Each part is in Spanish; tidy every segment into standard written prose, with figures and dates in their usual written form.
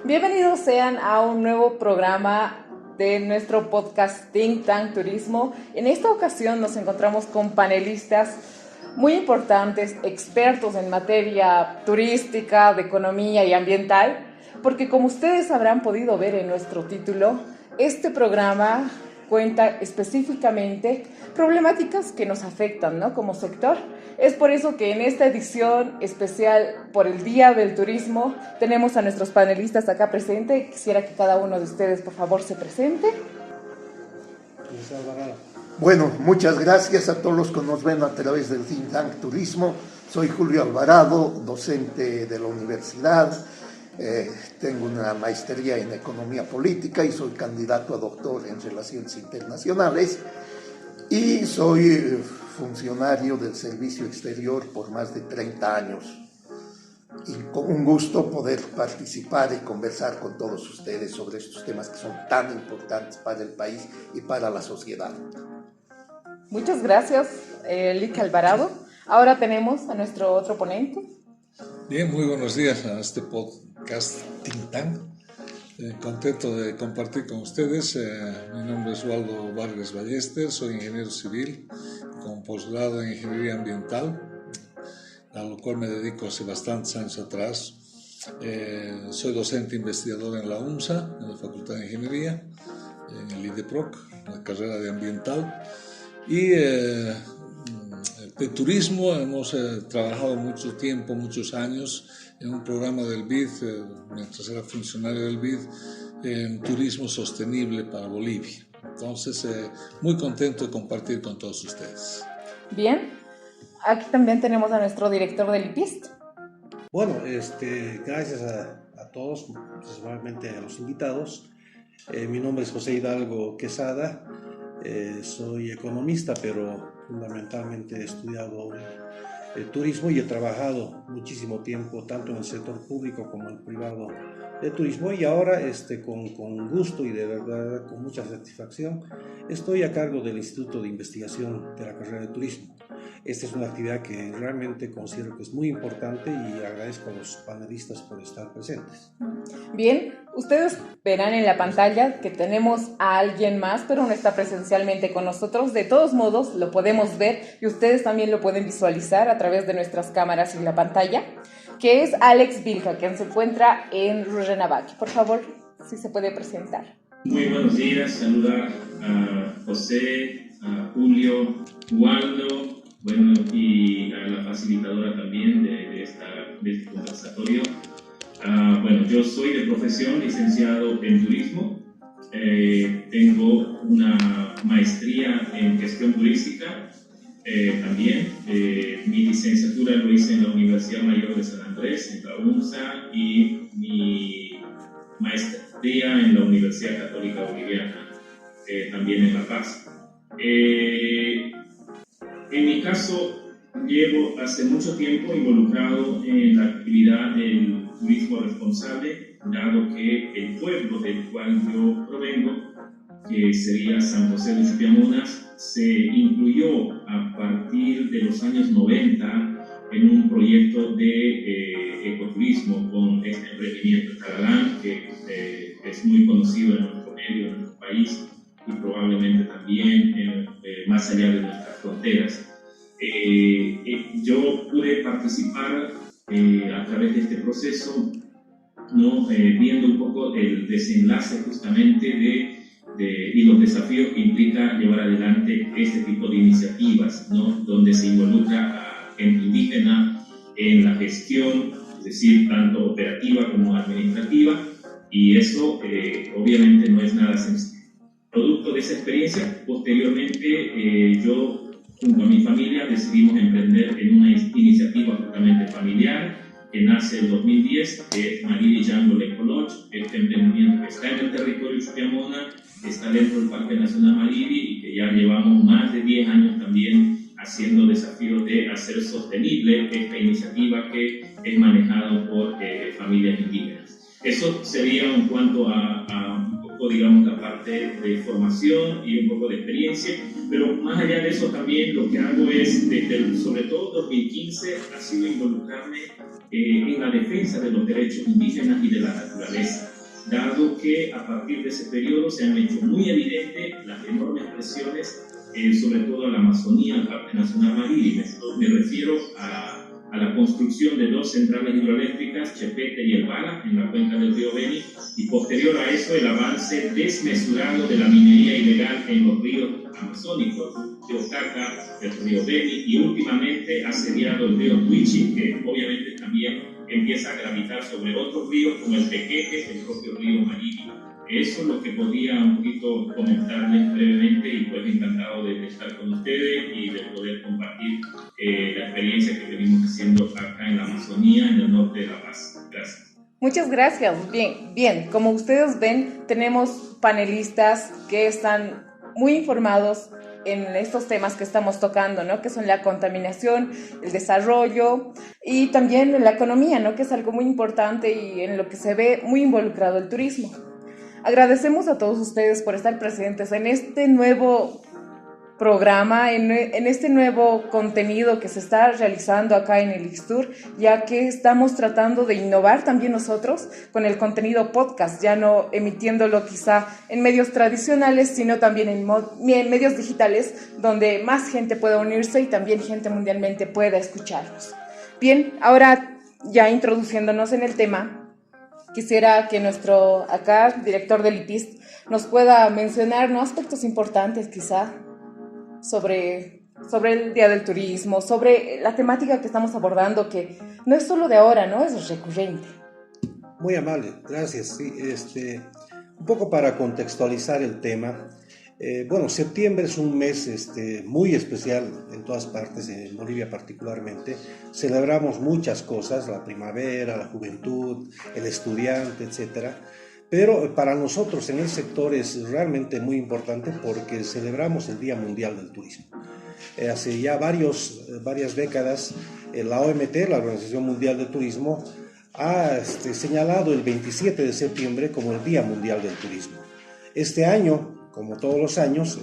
Bienvenidos sean a un nuevo programa de nuestro podcast Think Tank Turismo. En esta ocasión nos encontramos con panelistas muy importantes, expertos en materia turística, de economía y ambiental, porque como ustedes habrán podido ver en nuestro título, este programa cuenta específicamente problemáticas que nos afectan, ¿no?, como sector. Es por eso que en esta edición especial por el Día del Turismo tenemos a nuestros panelistas acá presentes. Quisiera que cada uno de ustedes, por favor, se presente. Bueno, muchas gracias a todos los que nos ven a través del Think Tank Turismo. Soy Julio Alvarado, docente de la universidad. Tengo una maestría en Economía Política y soy candidato a doctor en Relaciones Internacionales. Y soy funcionario del Servicio Exterior por más de 30 años. Y con un gusto poder participar y conversar con todos ustedes sobre estos temas que son tan importantes para el país y para la sociedad. Muchas gracias, Lick Alvarado. Ahora tenemos a nuestro otro ponente. Bien, muy buenos días a este podcast Think Tank. Contento de compartir con ustedes. Mi nombre es Waldo Vargas Ballester, soy ingeniero civil con posgrado en Ingeniería Ambiental, a lo cual me dedico hace bastantes años atrás. Soy docente investigador en la UNSA, en la Facultad de Ingeniería, en el IDEPROC, la carrera de Ambiental. Y de turismo hemos trabajado mucho tiempo, muchos años, en un programa del BID, mientras era funcionario del BID, en turismo sostenible para Bolivia. Entonces, muy contento de compartir con todos ustedes. Bien, aquí también tenemos a nuestro director del IPIST. Bueno, gracias a todos, principalmente a los invitados. Mi nombre es José Hidalgo Quesada, soy economista, pero fundamentalmente he estudiado el turismo y he trabajado muchísimo tiempo tanto en el sector público como en el privado de turismo, y ahora con gusto y de verdad con mucha satisfacción estoy a cargo del Instituto de Investigación de la carrera de Turismo. Esta es una actividad que realmente considero que es muy importante y agradezco a los panelistas por estar presentes. Bien, ustedes verán en la pantalla que tenemos a alguien más, pero no está presencialmente con nosotros. De todos modos, lo podemos ver y ustedes también lo pueden visualizar a través de nuestras cámaras y la pantalla, que es Alex Vilja, quien se encuentra en Rurrenabaque. Por favor, si se puede presentar. Muy buenos días, saludar a José, a Julio, Waldo, bueno, y a la facilitadora también de este conversatorio. Bueno, yo soy de profesión licenciado en turismo, tengo una maestría en gestión turística también. Mi licenciatura lo hice en la Universidad Mayor de San Andrés, en la UNSA, y mi maestría en la Universidad Católica Boliviana, también en La Paz. En mi caso, llevo hace mucho tiempo involucrado en la actividad del turismo responsable, dado que el pueblo del cual yo provengo, que sería San José de Chupiamunas, se incluyó a partir de los años 90 en un proyecto de ecoturismo con este emprendimiento Talalán, que es muy conocido en nuestro medio, en nuestro país, y probablemente también más allá de nuestras fronteras. Yo pude participar a través de este proceso, ¿no? Viendo un poco el desenlace justamente y los desafíos que implica llevar adelante este tipo de iniciativas, ¿no?, donde se involucra a gente indígena en la gestión, es decir, tanto operativa como administrativa, y eso obviamente no es nada sencillo. Producto de esa experiencia, posteriormente yo junto a mi familia decidimos emprender en una iniciativa justamente familiar que nace en 2010, que es Maribi Jungle Eco Lodge. Este emprendimiento que está en el territorio de Chupiamona, está dentro del Parque Nacional Maribi, y que ya llevamos más de 10 años también haciendo desafíos de hacer sostenible esta iniciativa que es manejada por familias indígenas. Eso sería en cuanto a un poco, digamos, la parte de formación y un poco de experiencia, pero más allá de eso también lo que hago es, sobre todo 2015, ha sido involucrarme en la defensa de los derechos indígenas y de la naturaleza. dado que a partir de ese periodo se han hecho muy evidentes las enormes presiones, sobre todo a la Amazonía, al Parque Nacional Marítimo. Me refiero a la construcción de 2 centrales hidroeléctricas, Chepete y El Bala, en la cuenca del río Beni, y posterior a eso el avance desmesurado de la minería ilegal en los ríos amazónicos, el río Caca, el río Beni, y últimamente asediado el río Tuichi, que obviamente también empieza a gravitar sobre otros ríos como el Tequeque, el propio río Marítimo. Eso es lo que podía un poquito comentarles brevemente, y pues encantado de estar con ustedes y de poder compartir la experiencia que venimos haciendo acá en la Amazonía, en el norte de La Paz. Gracias. Muchas gracias. Bien, como ustedes ven, tenemos panelistas que están muy informados en estos temas que estamos tocando, ¿no? Que son la contaminación, el desarrollo y también la economía, ¿no? Que es algo muy importante y en lo que se ve muy involucrado el turismo. Agradecemos a todos ustedes por estar presentes en este nuevo programa, en este nuevo contenido que se está realizando acá en el ICSTUR, ya que estamos tratando de innovar también nosotros con el contenido podcast, ya no emitiéndolo quizá en medios tradicionales, sino también en medios digitales, donde más gente pueda unirse y también gente mundialmente pueda escucharnos. Bien, ahora ya introduciéndonos en el tema, quisiera que nuestro acá director del IPIST nos pueda mencionar, ¿no?, aspectos importantes quizá sobre el Día del Turismo, sobre la temática que estamos abordando, que no es solo de ahora, ¿no?, es recurrente. Muy amable, gracias. Sí, un poco para contextualizar el tema. Bueno, septiembre es un mes muy especial en todas partes, en Bolivia particularmente. Celebramos muchas cosas, la primavera, la juventud, el estudiante, etcétera. Pero para nosotros en el sector es realmente muy importante porque celebramos el Día Mundial del Turismo. Hace ya varias décadas, la OMT, la Organización Mundial del Turismo, ha señalado el 27 de septiembre como el Día Mundial del Turismo. Este año, como todos los años,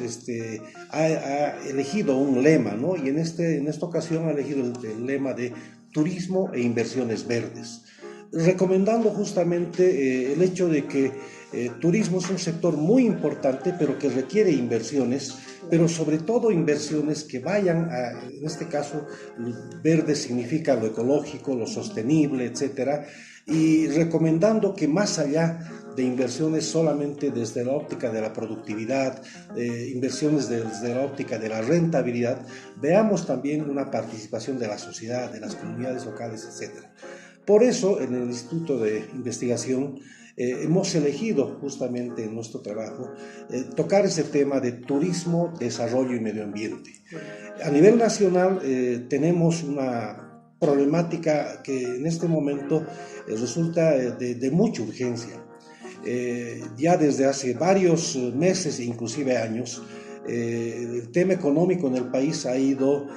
ha elegido un lema, ¿no? Y en esta ocasión ha elegido el lema de turismo e inversiones verdes, recomendando justamente el hecho de que turismo es un sector muy importante, pero que requiere inversiones, pero sobre todo inversiones que vayan en este caso, verde significa lo ecológico, lo sostenible, etcétera, y recomendando que más allá de inversiones solamente desde la óptica de la productividad, inversiones desde la óptica de la rentabilidad, veamos también una participación de la sociedad, de las comunidades locales, etcétera. Por eso, en el Instituto de Investigación hemos elegido justamente en nuestro trabajo tocar ese tema de turismo, desarrollo y medio ambiente. A nivel nacional tenemos una problemática que en este momento resulta de mucha urgencia. Ya desde hace varios meses, inclusive años, el tema económico en el país ha ido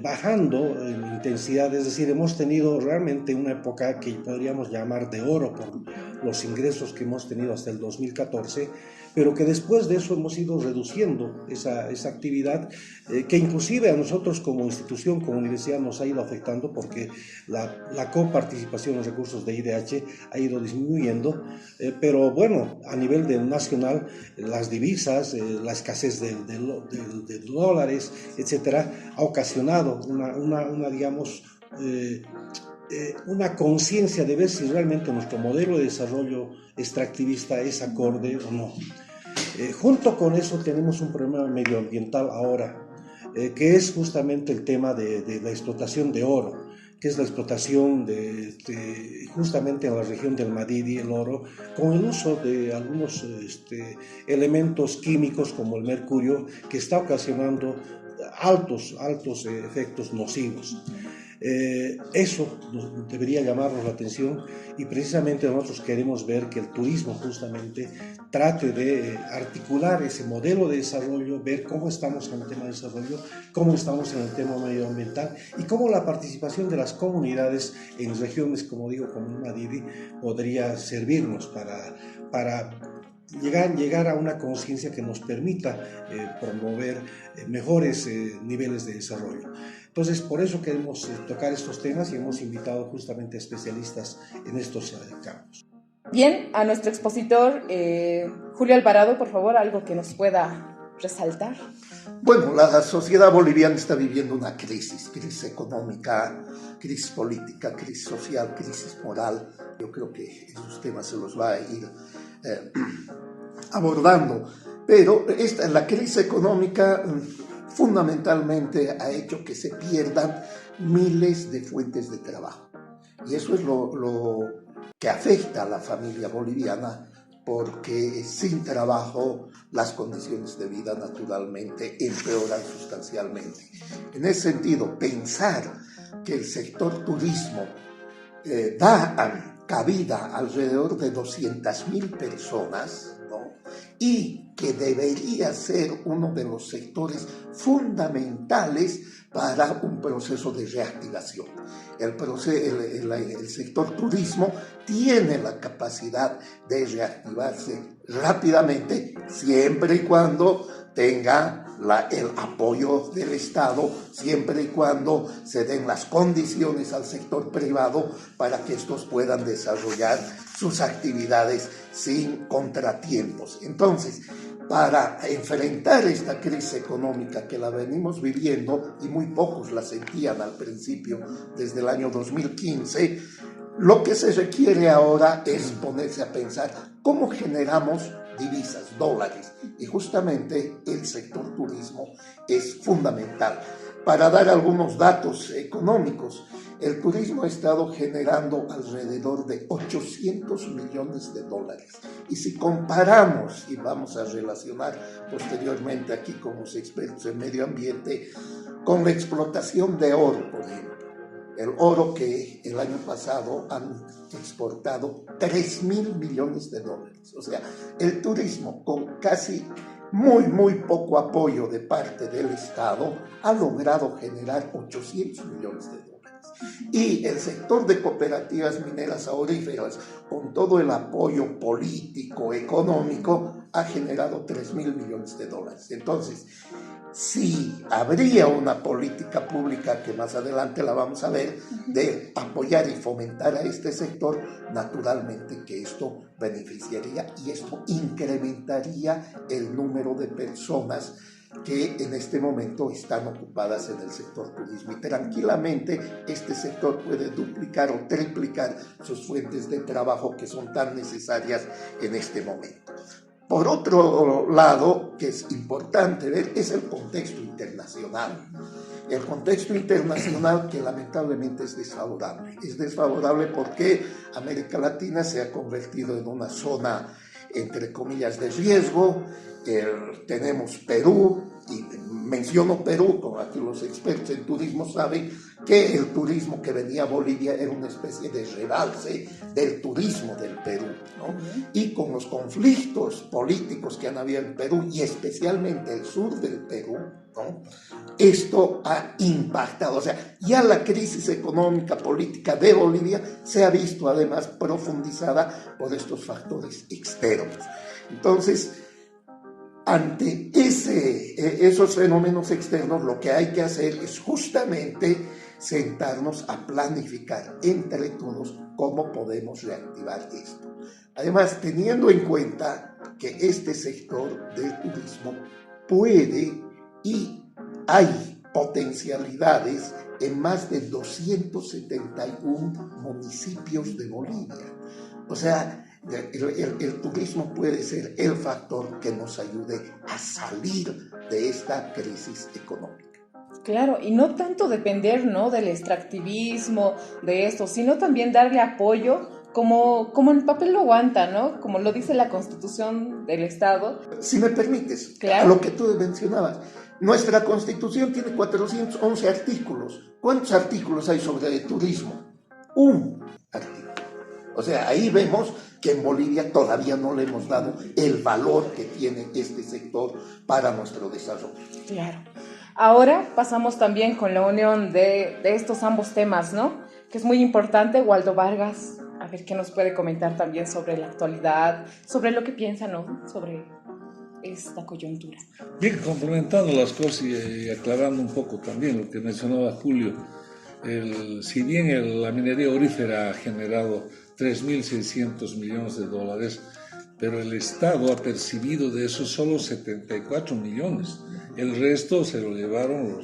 bajando en intensidad, es decir, hemos tenido realmente una época que podríamos llamar de oro por los ingresos que hemos tenido hasta el 2014, pero que después de eso hemos ido reduciendo esa actividad que inclusive a nosotros como institución, como universidad nos ha ido afectando porque la coparticipación en los recursos de IDH ha ido disminuyendo, pero bueno, a nivel nacional las divisas, la escasez de dólares, etcétera, ha ocasionado una conciencia de ver si realmente nuestro modelo de desarrollo extractivista es acorde o no. Junto con eso tenemos un problema medioambiental ahora, que es justamente el tema de la explotación de oro, que es la explotación justamente en la región del Madidi, el oro, con el uso de algunos elementos químicos como el mercurio, que está ocasionando altos efectos nocivos. Eso debería llamarnos la atención y precisamente nosotros queremos ver que el turismo justamente trate de articular ese modelo de desarrollo, ver cómo estamos en el tema de desarrollo, cómo estamos en el tema medioambiental y cómo la participación de las comunidades en regiones, como digo, como el Madidi, podría servirnos para llegar a una conciencia que nos permita promover mejores niveles de desarrollo. Entonces, por eso queremos tocar estos temas y hemos invitado justamente a especialistas en estos campos. Bien, a nuestro expositor, Julio Alvarado, por favor, algo que nos pueda resaltar. Bueno, la sociedad boliviana está viviendo una crisis económica, crisis política, crisis social, crisis moral. Yo creo que esos temas se los va a ir abordando. Pero la crisis económica fundamentalmente ha hecho que se pierdan miles de fuentes de trabajo. Y eso es lo que afecta a la familia boliviana, porque sin trabajo las condiciones de vida naturalmente empeoran sustancialmente. En ese sentido, pensar que el sector turismo da cabida a alrededor de 200.000 personas, ¿no? Y que debería ser uno de los sectores fundamentales para un proceso de reactivación. El sector turismo tiene la capacidad de reactivarse rápidamente, siempre y cuando tenga el apoyo del Estado, siempre y cuando se den las condiciones al sector privado para que estos puedan desarrollar sus actividades sin contratiempos. Entonces, para enfrentar esta crisis económica que la venimos viviendo, y muy pocos la sentían al principio, desde el año 2015, lo que se requiere ahora es ponerse a pensar cómo generamos divisas, dólares, y justamente el sector turismo es fundamental. Para dar algunos datos económicos, el turismo ha estado generando alrededor de 800 millones de dólares. Y si comparamos, y vamos a relacionar posteriormente aquí con los expertos en medio ambiente, con la explotación de oro, por ejemplo, el oro que el año pasado han exportado 3.000 millones de dólares. O sea, el turismo con casi muy poco apoyo de parte del Estado ha logrado generar 800 millones de dólares. Y el sector de cooperativas mineras auríferas, con todo el apoyo político, económico, ha generado 3.000 millones de dólares. Entonces, si habría una política pública, que más adelante la vamos a ver, de apoyar y fomentar a este sector, naturalmente que esto beneficiaría y esto incrementaría el número de personas que en este momento están ocupadas en el sector turismo. Y tranquilamente este sector puede duplicar o triplicar sus fuentes de trabajo que son tan necesarias en este momento. Por otro lado, que es importante ver, es el contexto internacional. El contexto internacional que lamentablemente es desfavorable. Es desfavorable porque América Latina se ha convertido en una zona, entre comillas, de riesgo. Tenemos Perú, y menciono Perú, como aquí los expertos en turismo saben que el turismo que venía a Bolivia era una especie de rebalse del turismo del Perú, ¿no? Y con los conflictos políticos que han habido en Perú, y especialmente el sur del Perú, ¿no? Esto ha impactado, o sea, ya la crisis económica, política de Bolivia se ha visto además profundizada por estos factores externos. Entonces, ante esos fenómenos externos, lo que hay que hacer es justamente sentarnos a planificar entre todos cómo podemos reactivar esto. Además, teniendo en cuenta que este sector del turismo puede y hay potencialidades en más de 271 municipios de Bolivia. O sea, el turismo puede ser el factor que nos ayude a salir de esta crisis económica. Claro, y no tanto depender, ¿no?, del extractivismo, de esto, sino también darle apoyo como el papel lo aguanta, ¿no? Como lo dice la Constitución del Estado. Si me permites, claro, a lo que tú mencionabas, nuestra Constitución tiene 411 artículos. ¿Cuántos artículos hay sobre el turismo? Un artículo. O sea, ahí vemos que en Bolivia todavía no le hemos dado el valor que tiene este sector para nuestro desarrollo. Claro. Ahora pasamos también con la unión de estos ambos temas, ¿no? Que es muy importante. Waldo Vargas, a ver qué nos puede comentar también sobre la actualidad, sobre lo que piensa, ¿no?, sobre esta coyuntura. Bien, complementando las cosas y aclarando un poco también lo que mencionaba Julio, si bien la minería aurífera ha generado 3.600 millones de dólares, pero el Estado ha percibido de eso solo 74 millones. El resto se lo llevaron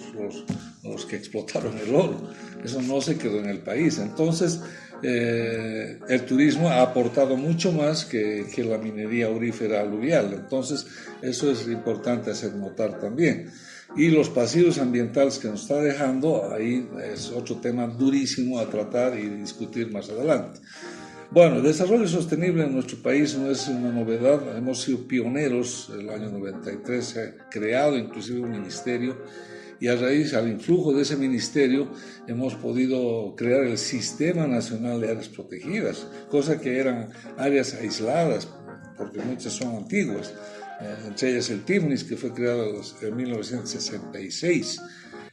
los que explotaron el oro. Eso no se quedó en el país. Entonces, el turismo ha aportado mucho más que la minería aurífera aluvial. Entonces, eso es importante hacer notar también. Y los pasivos ambientales que nos está dejando, ahí es otro tema durísimo a tratar y discutir más adelante. Bueno, el desarrollo sostenible en nuestro país no es una novedad. Hemos sido pioneros. El año 93 se ha creado inclusive un ministerio y a raíz al influjo de ese ministerio hemos podido crear el Sistema Nacional de Áreas Protegidas, cosa que eran áreas aisladas, porque muchas son antiguas, entre ellas el TIFNIS, que fue creado en 1966.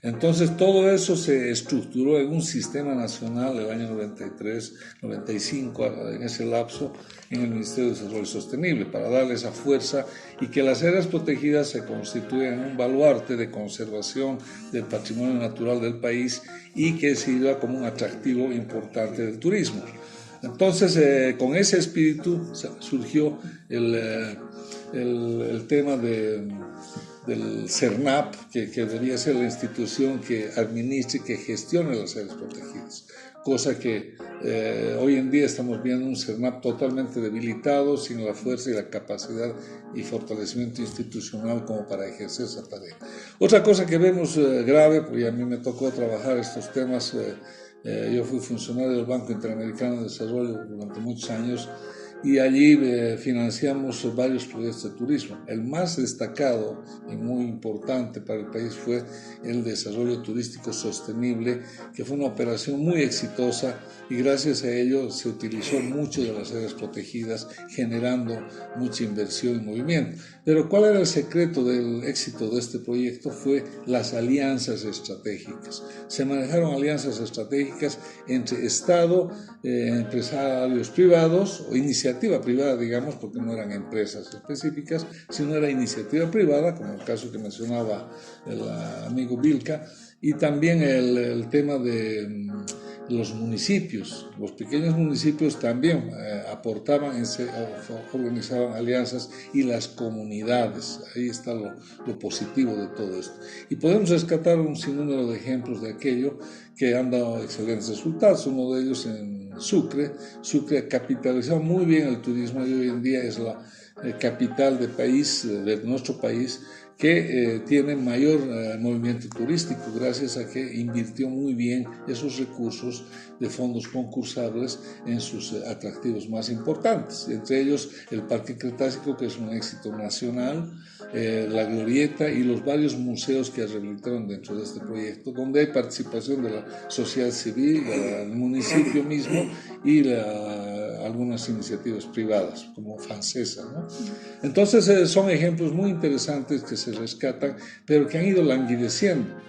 Entonces todo eso se estructuró en un sistema nacional el año 93, 95, en ese lapso, en el Ministerio de Desarrollo Sostenible, para darle esa fuerza y que las áreas protegidas se constituyan un baluarte de conservación del patrimonio natural del país y que sirva como un atractivo importante del turismo. Entonces, con ese espíritu surgió el tema del CERNAP, que debería ser la institución que administre, que gestione las áreas protegidas, cosa que hoy en día estamos viendo un CERNAP totalmente debilitado, sin la fuerza y la capacidad y fortalecimiento institucional como para ejercer esa tarea. Otra cosa que vemos grave, porque a mí me tocó trabajar estos temas, yo fui funcionario del Banco Interamericano de Desarrollo durante muchos años, y allí financiamos varios proyectos de turismo. El más destacado y muy importante para el país fue el desarrollo turístico sostenible, que fue una operación muy exitosa y gracias a ello se utilizó mucho de las áreas protegidas, generando mucha inversión y movimiento. Pero ¿cuál era el secreto del éxito de este proyecto? Fue las alianzas estratégicas. Se manejaron alianzas estratégicas entre Estado, empresarios privados o iniciativa privada, digamos, porque no eran empresas específicas, sino era iniciativa privada, como el caso que mencionaba el amigo Vilca, y también el tema de los municipios. Los pequeños municipios también aportaban, organizaban alianzas, y las comunidades. Ahí está lo positivo de todo esto. Y podemos rescatar un sinnúmero de ejemplos de aquello que han dado excelentes resultados. Uno de ellos en Sucre. Sucre ha capitalizado muy bien el turismo y hoy en día es la capital de nuestro país, que tiene mayor movimiento turístico gracias a que invirtió muy bien esos recursos de fondos concursables en sus atractivos más importantes, entre ellos el Parque Cretácico, que es un éxito nacional, la Glorieta y los varios museos que rehabilitaron dentro de este proyecto, donde hay participación de la sociedad civil, del municipio mismo y algunas iniciativas privadas, como Francesa, ¿no? Entonces son ejemplos muy interesantes que se rescatan, pero que han ido languideciendo.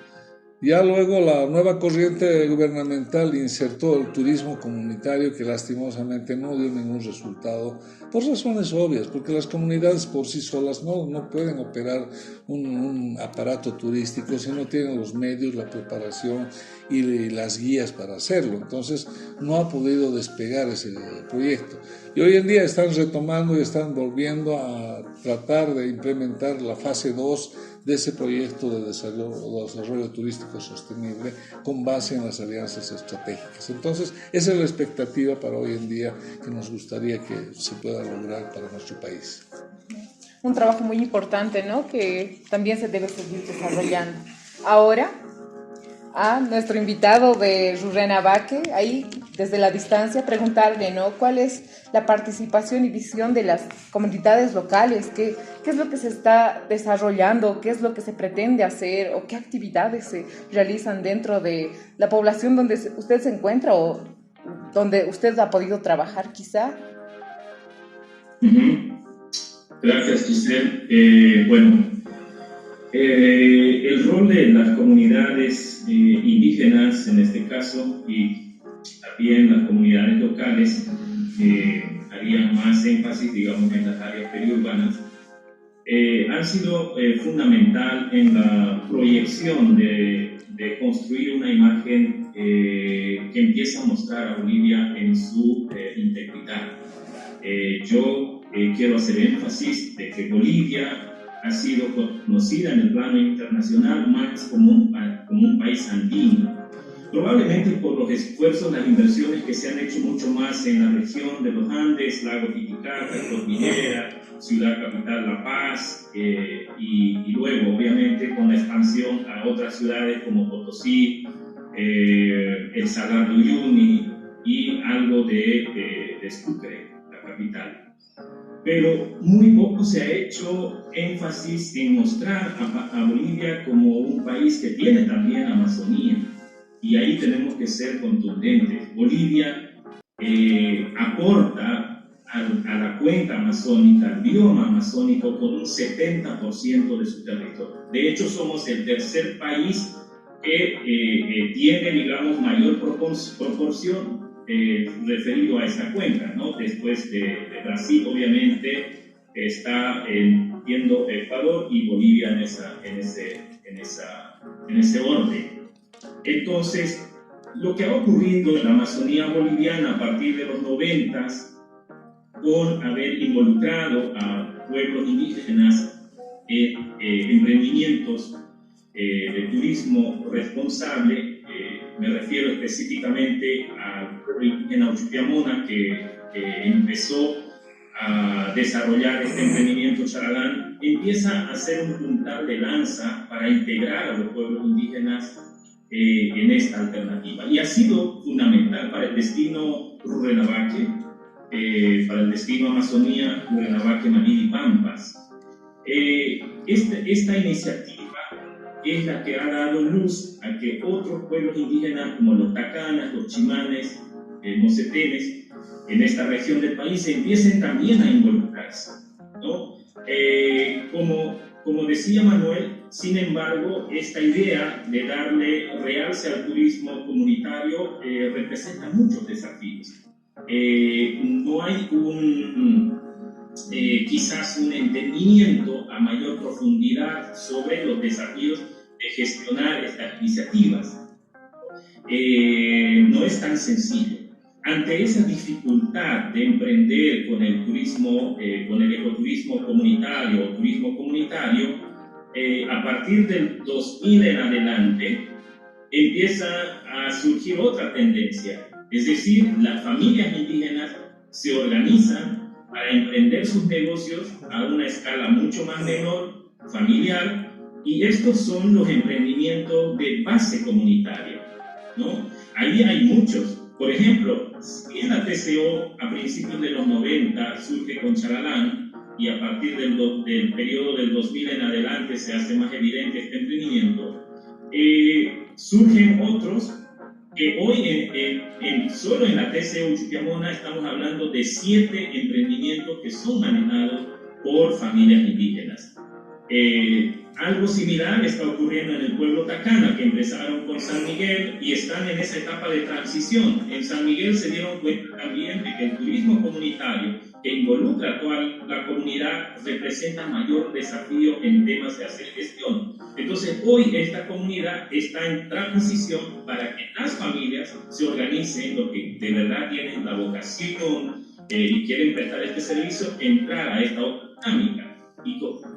Ya luego la nueva corriente gubernamental insertó el turismo comunitario, que lastimosamente no dio ningún resultado, por razones obvias, porque las comunidades por sí solas no pueden operar un aparato turístico si no tienen los medios, la preparación y las guías para hacerlo. Entonces no ha podido despegar ese proyecto. Y hoy en día están retomando y están volviendo a tratar de implementar la fase 2 de ese proyecto de desarrollo turístico sostenible con base en las alianzas estratégicas. Entonces, esa es la expectativa para hoy en día que nos gustaría que se pueda lograr para nuestro país. Un trabajo muy importante, ¿no?, que también se debe seguir desarrollando. Ahora, a nuestro invitado de Rurrenabaque, ahí desde la distancia, preguntarle, ¿no?, cuál es la participación y visión de las comunidades locales, qué es lo que se está desarrollando, qué es lo que se pretende hacer o qué actividades se realizan dentro de la población donde usted se encuentra o donde usted ha podido trabajar quizá. Gracias, Giselle. El rol de las comunidades indígenas en este caso y también las comunidades locales harían más énfasis, digamos, en las áreas periurbanas, han sido fundamental en la proyección de construir una imagen que empieza a mostrar a Bolivia en su integridad. Yo quiero hacer énfasis de que Bolivia ha sido conocida en el plano internacional más como un país andino, probablemente por los esfuerzos, las inversiones que se han hecho mucho más en la región de los Andes, Lago Titicaca, Cordillera, ciudad capital La Paz, y luego obviamente con la expansión a otras ciudades como Potosí, el Salar de Uyuni y algo de Sucre, la capital. Pero muy poco se ha hecho énfasis en mostrar a Bolivia como un país que tiene también Amazonía, y ahí tenemos que ser contundentes. Bolivia aporta a la cuenca amazónica, al bioma amazónico, con un 70% de su territorio. De hecho, somos el tercer país que tiene, digamos, mayor proporción referido a esta cuenca, ¿no? Después de Brasil, obviamente, está viendo Ecuador y Bolivia en ese orden. Entonces, lo que ha ocurrido en la Amazonía boliviana a partir de los 90s, con haber involucrado a pueblos indígenas en emprendimientos de turismo responsable, me refiero específicamente al pueblo indígena Uchupiamona, que empezó a desarrollar este emprendimiento Charalán, empieza a ser un puntal de lanza para integrar a los pueblos indígenas en esta alternativa. Y ha sido fundamental para el destino Rurrenabaque, para el destino Amazonía, Rurrenabaque, Manabí y Pampas. Esta iniciativa es la que ha dado luz a que otros pueblos indígenas como los tacanas, los chimanes, mocetenes, en esta región del país empiecen también a involucrarse, ¿no? Como decía Manuel, sin embargo, esta idea de darle realce al turismo comunitario representa muchos desafíos. No hay quizás un entendimiento a mayor profundidad sobre los desafíos de gestionar estas iniciativas. No es tan sencillo. Ante esa dificultad de emprender con el turismo, con el ecoturismo comunitario o turismo comunitario, a partir del 2000 en adelante empieza a surgir otra tendencia. Es decir, las familias indígenas se organizan para emprender sus negocios a una escala mucho más menor, familiar, y estos son los emprendimientos de base comunitaria, ¿no? Ahí hay muchos. Por ejemplo, si en la TCO a principios de los 90 surge con Charalán y a partir del periodo del 2000 en adelante se hace más evidente este emprendimiento, surgen otros que hoy solo en la TCO Uchupiamona estamos hablando de 7 emprendimientos que son manejados por familias indígenas. Algo similar está ocurriendo en el pueblo Tacana, que empezaron con San Miguel y están en esa etapa de transición. En San Miguel se dieron cuenta también de que el turismo comunitario, que involucra a toda la comunidad, representa mayor desafío en temas de hacer gestión. Entonces, hoy esta comunidad está en transición para que las familias se organicen, lo que de verdad tienen la vocación y quieren prestar este servicio, entrar a esta otra dinámica.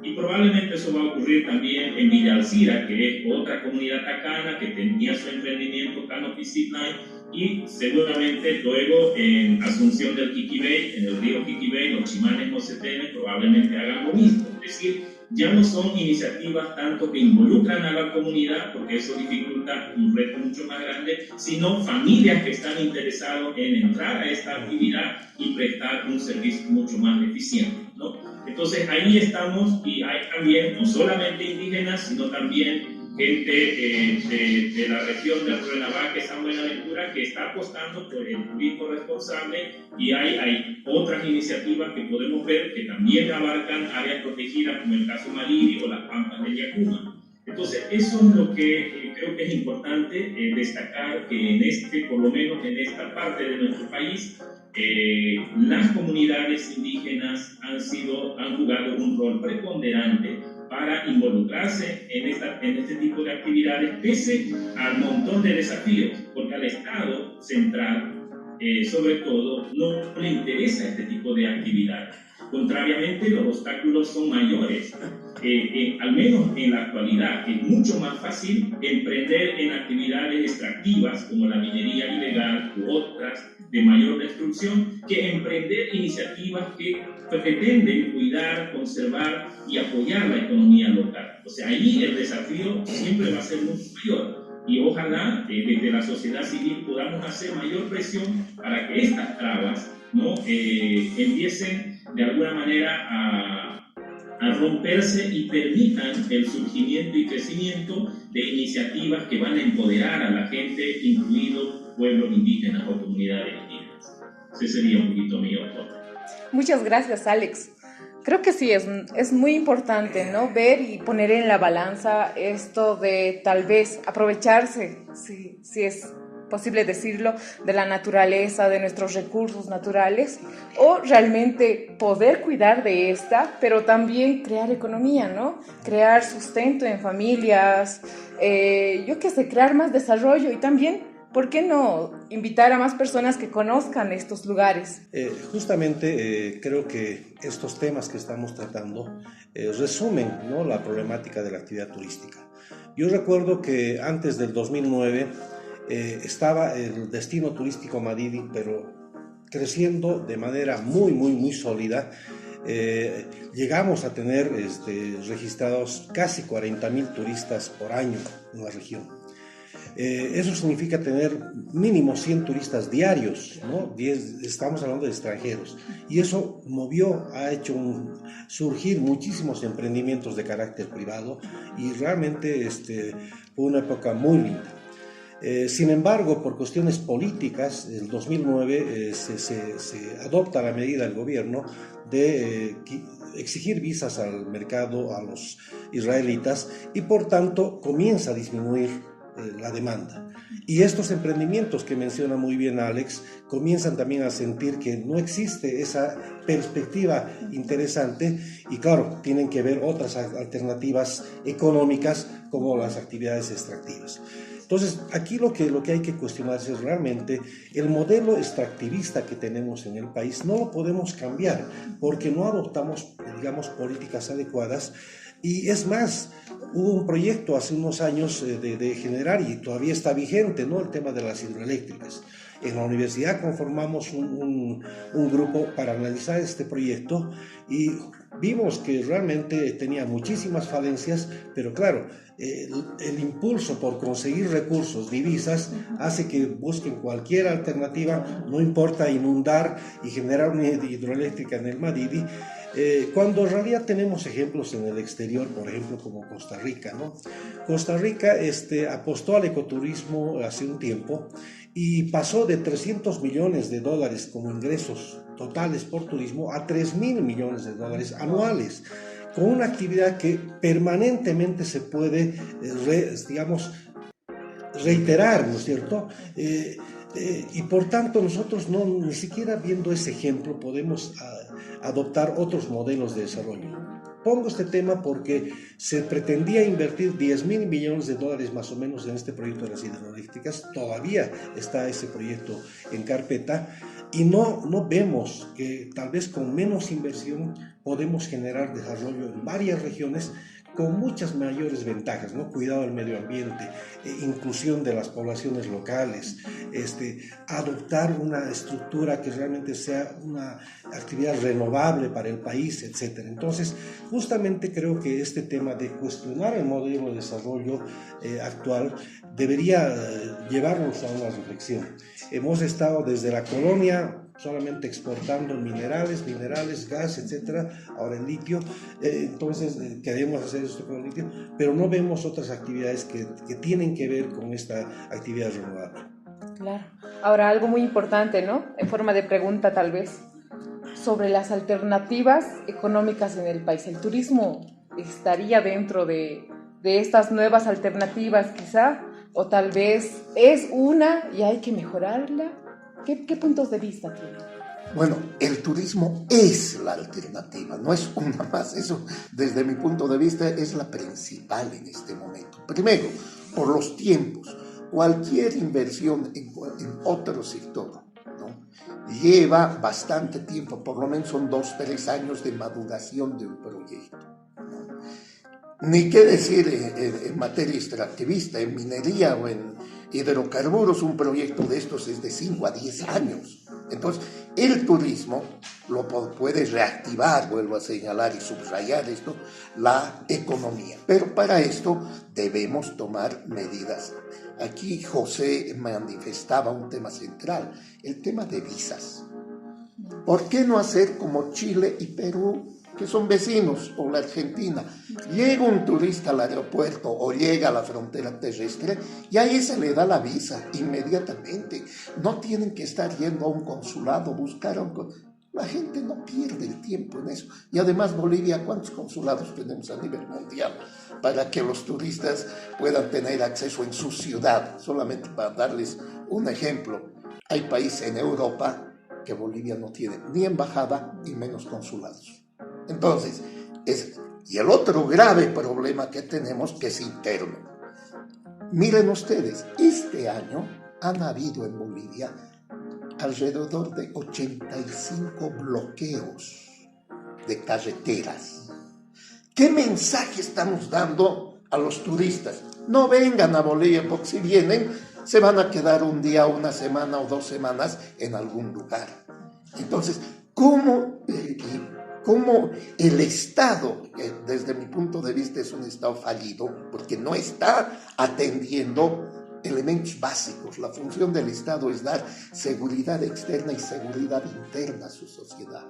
Y probablemente eso va a ocurrir también en Villa Alcira, que es otra comunidad tacana que tenía su emprendimiento Canopy Zipline, y seguramente luego en Asunción del Quiquibay, en el río Quiquibay, los chimanes mocetenes probablemente hagan lo mismo. Es decir, ya no son iniciativas tanto que involucran a la comunidad, porque eso dificulta un reto mucho más grande, sino familias que están interesadas en entrar a esta actividad y prestar un servicio mucho más eficiente, ¿no? Entonces ahí estamos, y hay también no solamente indígenas, sino también gente de la región de Rurrenabaque, San Buenaventura, que está apostando por el turismo responsable, y hay otras iniciativas que podemos ver que también abarcan áreas protegidas, como el caso Maliri o las Pampas de Yacuma. Entonces, eso es lo que creo que es importante destacar, que por lo menos en esta parte de nuestro país, las comunidades indígenas han jugado un rol preponderante para involucrarse en este tipo de actividades, pese al montón de desafíos, porque al Estado central, sobre todo, no le interesa este tipo de actividades. Contrariamente, los obstáculos son mayores, al menos en la actualidad. Es mucho más fácil emprender en actividades extractivas como la minería ilegal u otras de mayor destrucción que emprender iniciativas que pretenden cuidar, conservar y apoyar la economía local. O sea, ahí el desafío siempre va a ser mucho mayor. Y ojalá desde la sociedad civil podamos hacer mayor presión para que estas trabas, ¿no? Empiecen de alguna manera a romperse y permitan el surgimiento y crecimiento de iniciativas que van a empoderar a la gente, incluidos pueblos indígenas o comunidades indígenas. Ese sería un poquito mi aporte. Muchas gracias, Alex. Creo que sí, es muy importante, ¿no? Ver y poner en la balanza esto de tal vez aprovecharse, si es posible decirlo, de la naturaleza, de nuestros recursos naturales, o realmente poder cuidar de esta, pero también crear economía, ¿no? Crear sustento en familias, crear más desarrollo y también, ¿por qué no invitar a más personas que conozcan estos lugares? Creo que estos temas que estamos tratando resumen, ¿no?, la problemática de la actividad turística. Yo recuerdo que antes del 2009 estaba el destino turístico Madidi, pero creciendo de manera muy sólida. Llegamos a tener registrados casi 40,000 turistas por año en la región. Eso significa tener mínimo 100 turistas diarios, ¿no? Estamos hablando de extranjeros, y eso ha hecho surgir muchísimos emprendimientos de carácter privado, y realmente fue una época muy linda. Sin embargo, por cuestiones políticas, en 2009 se adopta la medida del gobierno de exigir visas al mercado, a los israelitas, y por tanto comienza a disminuir la demanda. Y estos emprendimientos que menciona muy bien Alex comienzan también a sentir que no existe esa perspectiva interesante, y claro, tienen que ver otras alternativas económicas como las actividades extractivas. Entonces, aquí lo que hay que cuestionarse es realmente el modelo extractivista que tenemos en el país. No lo podemos cambiar porque no adoptamos, políticas adecuadas. Y es más, hubo un proyecto hace unos años de generar, y todavía está vigente, ¿no?, el tema de las hidroeléctricas. En la universidad conformamos un grupo para analizar este proyecto, y vimos que realmente tenía muchísimas falencias, pero claro, el impulso por conseguir recursos, divisas, hace que busquen cualquier alternativa, no importa inundar y generar una hidroeléctrica en el Madidi, cuando en realidad tenemos ejemplos en el exterior, por ejemplo, como Costa Rica, ¿no? Costa Rica apostó al ecoturismo hace un tiempo y pasó de $300 millones como ingresos totales por turismo a $3,000 millones anuales, con una actividad que permanentemente se puede, reiterar, ¿no es cierto? Y por tanto nosotros ni siquiera viendo ese ejemplo podemos adoptar otros modelos de desarrollo. Pongo este tema porque se pretendía invertir $10,000 millones más o menos en este proyecto de las hidroeléctricas. Todavía está ese proyecto en carpeta, y no vemos que tal vez con menos inversión podemos generar desarrollo en varias regiones con muchas mayores ventajas, ¿no? Cuidado del medio ambiente, inclusión de las poblaciones locales, adoptar una estructura que realmente sea una actividad renovable para el país, etc. Entonces, justamente creo que este tema de cuestionar el modelo de desarrollo actual debería llevarnos a una reflexión. Hemos estado desde la colonia solamente exportando minerales, gas, etcétera, ahora el litio, entonces queremos hacer esto con el litio, pero no vemos otras actividades que tienen que ver con esta actividad renovable. Claro. Ahora, algo muy importante, ¿no?, en forma de pregunta tal vez, sobre las alternativas económicas en el país. ¿El turismo estaría dentro de estas nuevas alternativas quizá? ¿O tal vez es una y hay que mejorarla? ¿Qué puntos de vista tiene? Bueno, el turismo es la alternativa, no es una más. Eso, desde mi punto de vista, es la principal en este momento. Primero, por los tiempos. Cualquier inversión en otro sector, ¿no?, lleva bastante tiempo, por lo menos son 2-3 años de maduración de un proyecto, ¿no? Ni qué decir en materia extractivista, en minería o en hidrocarburos, un proyecto de estos es de 5 a 10 años. Entonces, el turismo lo puede reactivar, vuelvo a señalar y subrayar esto, la economía. Pero para esto debemos tomar medidas. Aquí José manifestaba un tema central, el tema de visas. ¿Por qué no hacer como Chile y Perú, que son vecinos, o la Argentina? Llega un turista al aeropuerto o llega a la frontera terrestre y ahí se le da la visa inmediatamente. No tienen que estar yendo a un consulado, buscar a un... La gente no pierde el tiempo en eso. Y además, Bolivia, ¿cuántos consulados tenemos a nivel mundial para que los turistas puedan tener acceso en su ciudad? Solamente para darles un ejemplo, hay países en Europa que Bolivia no tiene ni embajada y menos consulados. Entonces, y el otro grave problema que tenemos, que es interno. Miren ustedes, este año han habido en Bolivia alrededor de 85 bloqueos de carreteras. ¿Qué mensaje estamos dando a los turistas? No vengan a Bolivia, porque si vienen, se van a quedar un día, una semana o 2 semanas en algún lugar. Entonces, ¿cómo el Estado, que desde mi punto de vista es un Estado fallido, porque no está atendiendo elementos básicos? La función del Estado es dar seguridad externa y seguridad interna a su sociedad.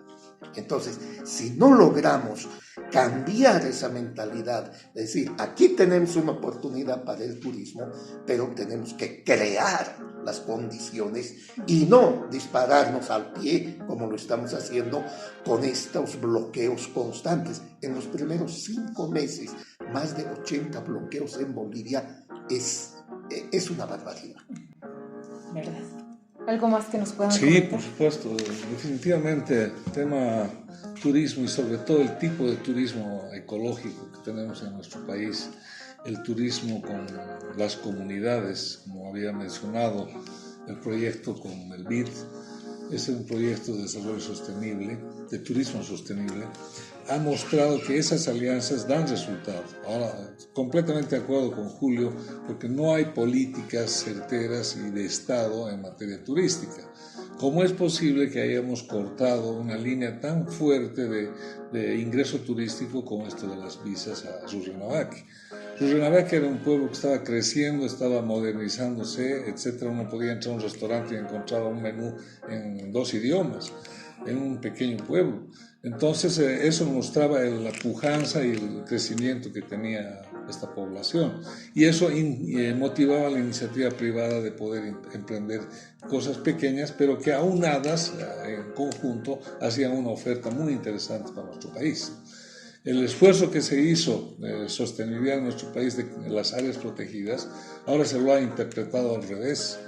Entonces, si no logramos cambiar esa mentalidad, es decir, aquí tenemos una oportunidad para el turismo, pero tenemos que crear las condiciones y no dispararnos al pie como lo estamos haciendo con estos bloqueos constantes. En los primeros 5 meses, más de 80 bloqueos en Bolivia es una barbaridad. ¿Verdad? ¿Algo más que nos puedan Sí, comentar? por supuesto, definitivamente el tema turismo y sobre todo el tipo de turismo ecológico que tenemos en nuestro país, el turismo con las comunidades, como había mencionado, el proyecto con el BID, es un proyecto de desarrollo sostenible, de turismo sostenible, ha mostrado que esas alianzas dan resultados. Ahora, completamente de acuerdo con Julio, porque no hay políticas certeras y de Estado en materia turística. ¿Cómo es posible que hayamos cortado una línea tan fuerte de ingreso turístico como esto de las visas a Rurrenabaque? Rurrenabaque era un pueblo que estaba creciendo, estaba modernizándose, etc. Uno podía entrar a un restaurante y encontraba un menú en 2 idiomas, en un pequeño pueblo. Entonces eso mostraba la pujanza y el crecimiento que tenía esta población, y eso motivaba a la iniciativa privada de poder emprender cosas pequeñas, pero que aunadas en conjunto hacían una oferta muy interesante para nuestro país. El esfuerzo que se hizo de sostenibilidad en nuestro país de las áreas protegidas, ahora se lo ha interpretado al revés.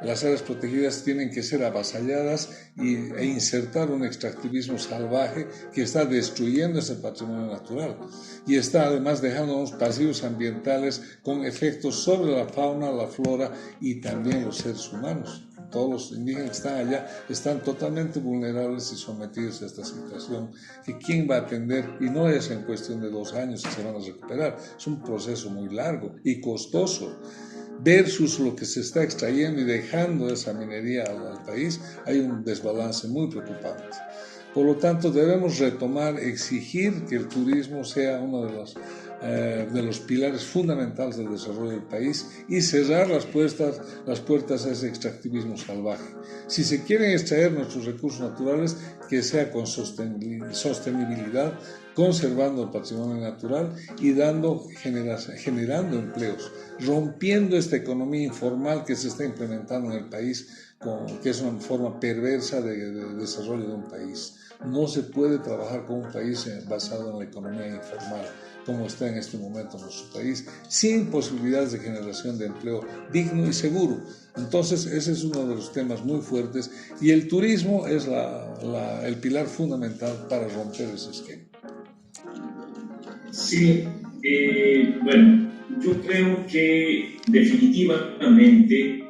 Las áreas protegidas tienen que ser avasalladas e insertar un extractivismo salvaje que está destruyendo ese patrimonio natural y está además dejando unos pasivos ambientales con efectos sobre la fauna, la flora y también los seres humanos. Todos los indígenas que están allá están totalmente vulnerables y sometidos a esta situación que quién va a atender, y no es en cuestión de 2 años que se van a recuperar, es un proceso muy largo y costoso. Versus lo que se está extrayendo y dejando esa minería al país, hay un desbalance muy preocupante. Por lo tanto, debemos retomar, exigir que el turismo sea uno de los pilares fundamentales del desarrollo del país y cerrar las puertas a ese extractivismo salvaje. Si se quieren extraer nuestros recursos naturales, que sea con sostenibilidad, conservando el patrimonio natural y generando empleos, rompiendo esta economía informal que se está implementando en el país, que es una forma perversa de desarrollo de un país. No se puede trabajar con un país basado en la economía informal. como está en este momento nuestro país, sin posibilidades de generación de empleo digno y seguro. Entonces, ese es uno de los temas muy fuertes y el turismo es el pilar fundamental para romper ese esquema. Sí, bueno, yo creo que definitivamente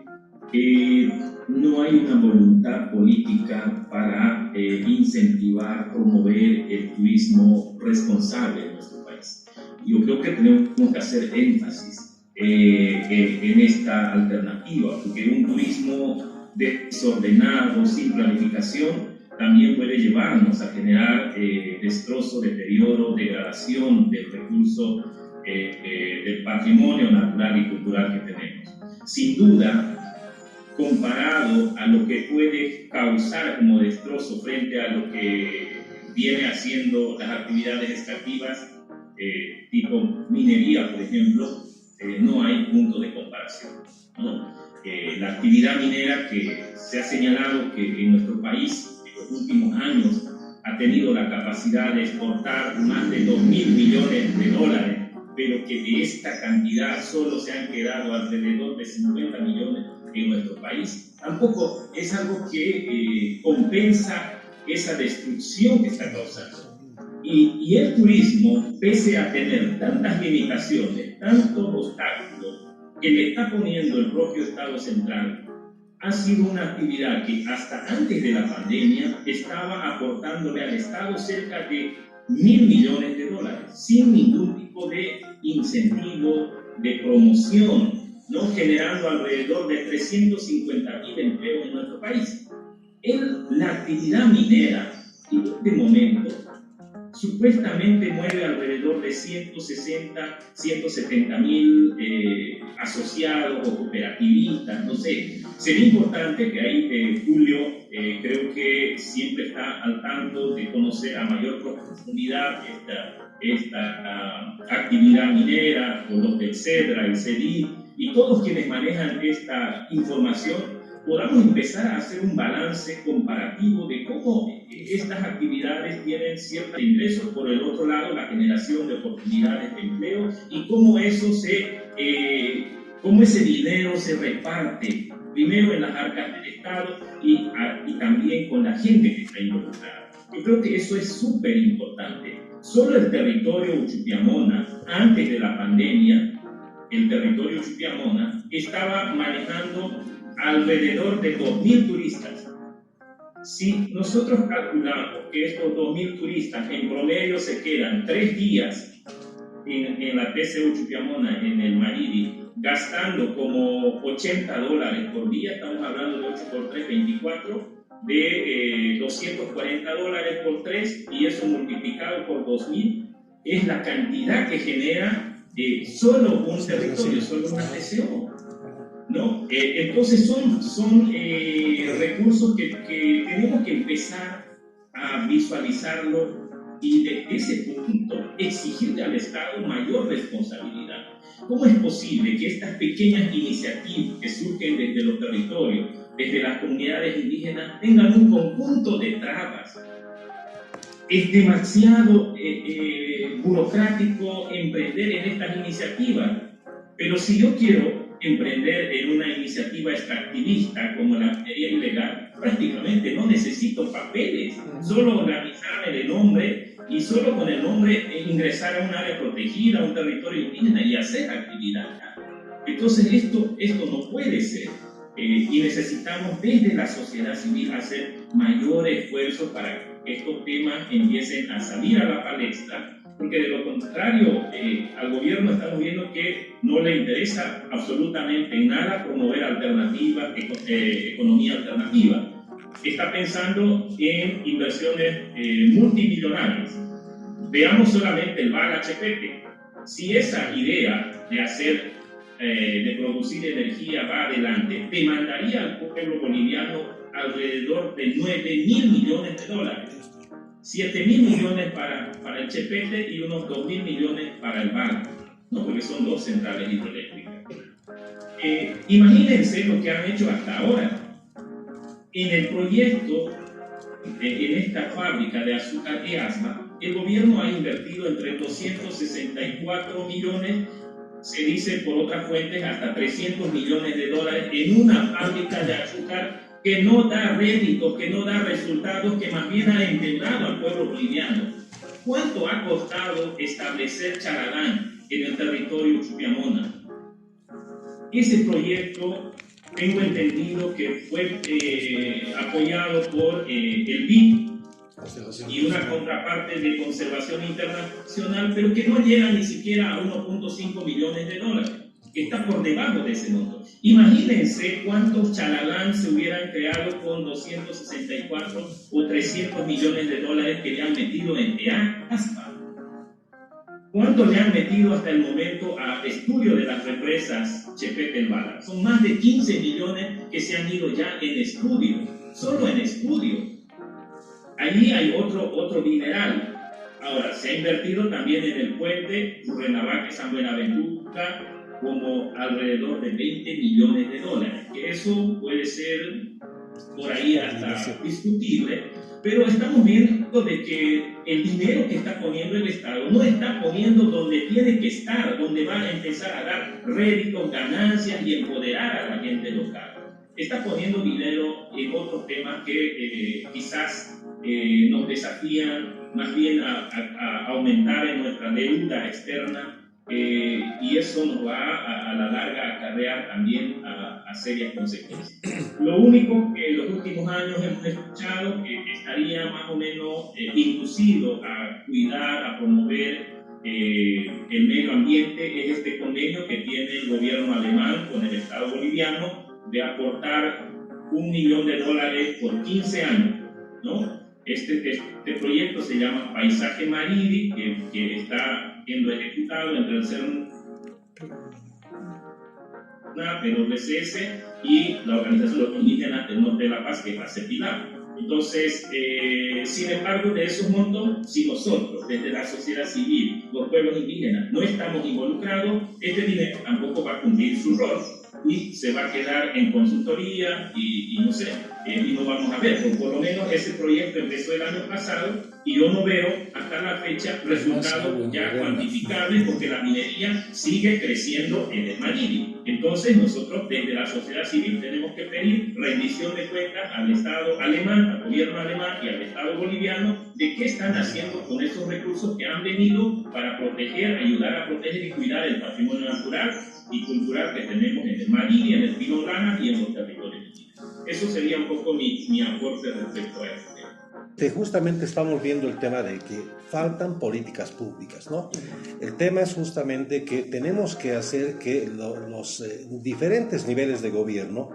no hay una voluntad política para incentivar, promover el turismo responsable en nuestro país. Yo creo que tenemos que hacer énfasis en esta alternativa, porque un turismo desordenado, sin planificación, también puede llevarnos a generar destrozo, deterioro, degradación del recurso, del patrimonio natural y cultural que tenemos. Sin duda, comparado a lo que puede causar como destrozo frente a lo que viene haciendo las actividades extractivas, tipo minería, por ejemplo, no hay punto de comparación, ¿no? La actividad minera que se ha señalado que en nuestro país en los últimos años ha tenido la capacidad de exportar más de 2.000 millones de dólares, pero que de esta cantidad solo se han quedado alrededor de 50 millones en nuestro país, tampoco es algo que compensa esa destrucción que está causando. Y el turismo, pese a tener tantas limitaciones, tantos obstáculos que le está poniendo el propio Estado central, ha sido una actividad que hasta antes de la pandemia estaba aportándole al Estado cerca de 1.000 millones de dólares, sin ningún tipo de incentivo, de promoción, ¿no? Generando alrededor de 350.000 empleos en nuestro país. La actividad minera, en este momento, supuestamente mueve alrededor de 170.000 asociados o cooperativistas, no sé. Sería importante que ahí Julio creo que siempre está al tanto de conocer a mayor profundidad esta actividad minera, con los del CEDRA, el CEDI, y todos quienes manejan esta información, podamos empezar a hacer un balance comparativo de cómo estas actividades tienen ciertos ingresos, por el otro lado la generación de oportunidades de empleo y cómo ese dinero se reparte primero en las arcas del Estado y también con la gente que está involucrada. Yo creo que eso es súper importante. Solo el territorio Uchupiamona, antes de la pandemia, el territorio Uchupiamona estaba manejando alrededor de 2.000 turistas. Si nosotros calculamos que estos 2.000 turistas en promedio se quedan 3 días en la TC Uchupiamona, en el Maridi, gastando como $80 por día, estamos hablando de 8 por 3, 24, de $240 por 3, y eso multiplicado por 2.000, es la cantidad que genera solo un territorio, solo una TCO, ¿no? Entonces son recursos que tenemos que empezar a visualizarlo y desde ese punto exigirle al Estado mayor responsabilidad. ¿Cómo es posible que estas pequeñas iniciativas que surgen desde los territorios, desde las comunidades indígenas, tengan un conjunto de trabas? Es demasiado burocrático emprender en estas iniciativas, pero si yo quiero emprender en una iniciativa extractivista como la minería ilegal, prácticamente no necesito papeles, solo organizarme de nombre y solo con el nombre ingresar a un área protegida, a un territorio indígena y hacer actividad. Entonces esto no puede ser y necesitamos desde la sociedad civil hacer mayor esfuerzo para que estos temas empiecen a salir a la palestra, porque de lo contrario al gobierno estamos viendo que no le interesa absolutamente nada promover alternativas, economía alternativa. Está pensando en inversiones multimillonarias. Veamos solamente el Val Achepete. Si esa idea de producir energía va adelante, demandaría al pueblo boliviano alrededor de 9.000 millones de dólares. 7.000 millones para el Chepete y unos 2.000 millones para el Val, ¿no? Porque son 2 centrales hidroeléctricas. Imagínense lo que han hecho hasta ahora. En el proyecto, en esta fábrica de azúcar EASMA, el gobierno ha invertido entre 264 millones, se dice por otras fuentes hasta 300 millones de dólares en una fábrica de azúcar que no da réditos, que no da resultados, que más bien ha endeudado al pueblo boliviano. ¿Cuánto ha costado establecer Charalán en el territorio Chupiamona? Ese proyecto, tengo entendido que fue apoyado por el BID y una contraparte de conservación internacional, pero que no llega ni siquiera a 1.5 millones de dólares, que está por debajo de ese monto. Imagínense cuántos Charalán se hubieran creado con 264 o 300 millones de dólares que le han metido en EASPA. ¿Cuánto le han metido hasta el momento a estudio de las represas Chepete-El-Bala? Son más de 15 millones que se han ido ya en estudio, solo en estudio. Allí hay otro mineral. Ahora, se ha invertido también en el puente Urrenabaque-San Buenaventura como alrededor de 20 millones de dólares, que eso puede ser por ahí hasta discutible, pero estamos viendo de que el dinero que está poniendo el Estado no está poniendo donde tiene que estar, donde va a empezar a dar réditos, ganancias y empoderar a la gente local. Está poniendo dinero en otros temas que quizás nos desafían más bien a aumentar en nuestra deuda externa, y eso nos va a la larga a acarrear también a serias consecuencias. Lo único que en los últimos años hemos escuchado que estaría más o menos inducido a cuidar, a promover el medio ambiente es este convenio que tiene el gobierno alemán con el Estado boliviano de aportar $1 millón por 15 años, ¿no? Este proyecto se llama Paisaje Mariri, que está siendo ejecutado entre el CERN, PWCS y la Organización de los Indígenas del Norte de La Paz, que es la CEPILAP. Entonces, sin embargo, de esos montos, si nosotros, desde la sociedad civil, los pueblos indígenas, no estamos involucrados, este dinero tampoco va a cumplir su rol y se va a quedar en consultoría y no sé, y no vamos a ver. Por lo menos ese proyecto empezó el año pasado y yo no veo hasta la fecha resultados ya cuantificables porque la minería sigue creciendo en el Mariri. Entonces nosotros desde la sociedad civil tenemos que pedir rendición de cuentas al Estado alemán, al gobierno alemán y al Estado boliviano de qué están haciendo con esos recursos que han venido para proteger, ayudar a proteger y cuidar el patrimonio natural y cultural que tenemos en el Mariri, en el Pilón Lanas y en los territorios indígenas. Eso sería un poco mi aporte respecto a este tema. Justamente estamos viendo el tema de que faltan políticas públicas, ¿no? El tema es justamente que tenemos que hacer que los diferentes niveles de gobierno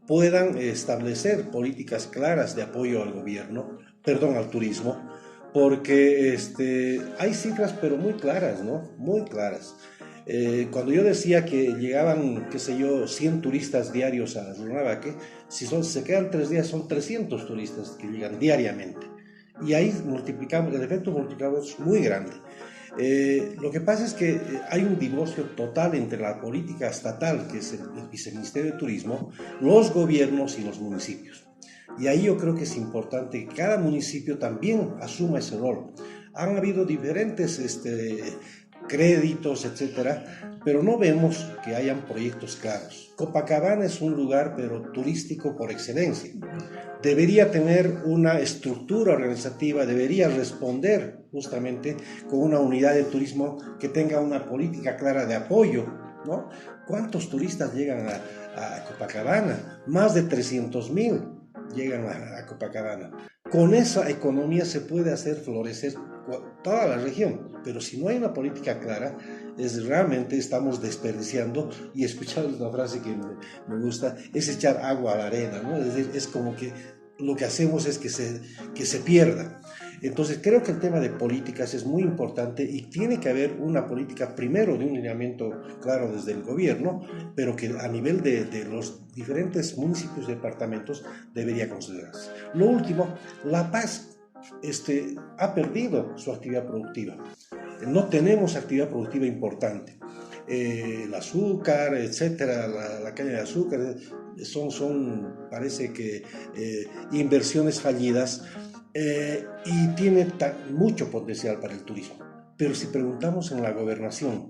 puedan establecer políticas claras de apoyo al gobierno, al turismo, porque hay cifras pero muy claras, ¿no? Muy claras. Cuando yo decía que llegaban, 100 turistas diarios a Urrenabaque, si se quedan 3 días son 300 turistas que llegan diariamente. Y ahí el efecto multiplicador es muy grande. Lo que pasa es que hay un divorcio total entre la política estatal, que es el Viceministerio de Turismo, los gobiernos y los municipios. Y ahí yo creo que es importante que cada municipio también asuma ese rol. Han habido diferentes créditos, etcétera, pero no vemos que hayan proyectos claros. Copacabana es un lugar pero turístico por excelencia. Debería tener una estructura organizativa, debería responder justamente con una unidad de turismo que tenga una política clara de apoyo, ¿no? ¿Cuántos turistas llegan a Copacabana? Más de 300,000 llegan a Copacabana. Con esa economía se puede hacer florecer toda la región, pero si no hay una política clara, realmente estamos desperdiciando, y escuchar una frase que me gusta, es echar agua a la arena, ¿no? Es decir, es como que lo que hacemos es que se pierda. Entonces creo que el tema de políticas es muy importante y tiene que haber una política primero de un lineamiento claro desde el gobierno, pero que a nivel de los diferentes municipios y departamentos debería considerarse. Lo último, La Paz ha perdido su actividad productiva. No tenemos actividad productiva importante. El azúcar, etcétera, la caña de azúcar, son parece que inversiones fallidas, y tiene mucho potencial para el turismo. Pero si preguntamos en la gobernación,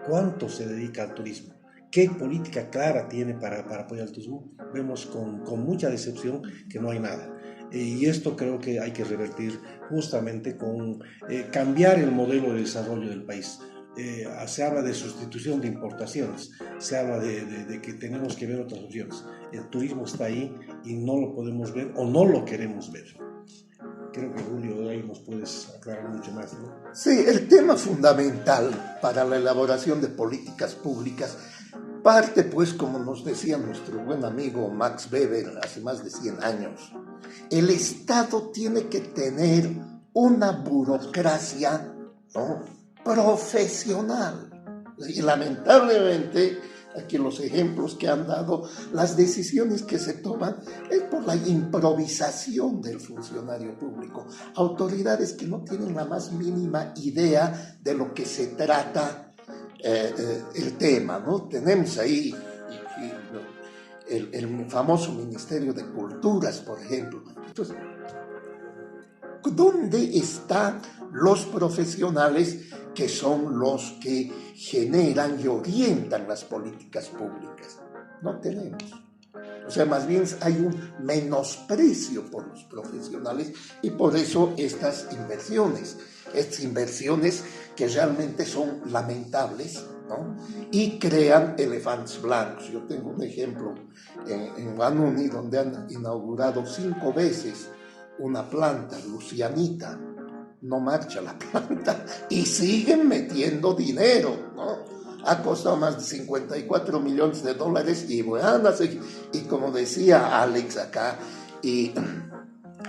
¿cuánto se dedica al turismo? ¿Qué política clara tiene para apoyar el turismo? Vemos con mucha decepción que no hay nada. Y esto creo que hay que revertir justamente con cambiar el modelo de desarrollo del país. Se habla de sustitución de importaciones, se habla de que tenemos que ver otras opciones. El turismo está ahí y no lo podemos ver o no lo queremos ver. Creo que Julio, ahí nos puedes aclarar mucho más, ¿no? Sí, el tema fundamental para la elaboración de políticas públicas parte, pues, como nos decía nuestro buen amigo Max Weber hace más de 100 años. El Estado tiene que tener una burocracia, ¿no?, profesional. Y lamentablemente, aquí los ejemplos que han dado, las decisiones que se toman es por la improvisación del funcionario público. Autoridades que no tienen la más mínima idea de lo que se trata el tema, ¿no? Tenemos ahí el famoso Ministerio de Culturas, por ejemplo. Entonces, ¿dónde están los profesionales que son los que generan y orientan las políticas públicas? No tenemos. O sea, más bien hay un menosprecio por los profesionales y por eso estas inversiones que realmente son lamentables, ¿no?, y crean elefantes blancos. Yo tengo un ejemplo en Guanuni, donde han inaugurado 5 veces una planta, Lucianita. No marcha la planta y siguen metiendo dinero, ¿no? Ha costado más de 54 millones de dólares y bueno, y como decía Alex acá y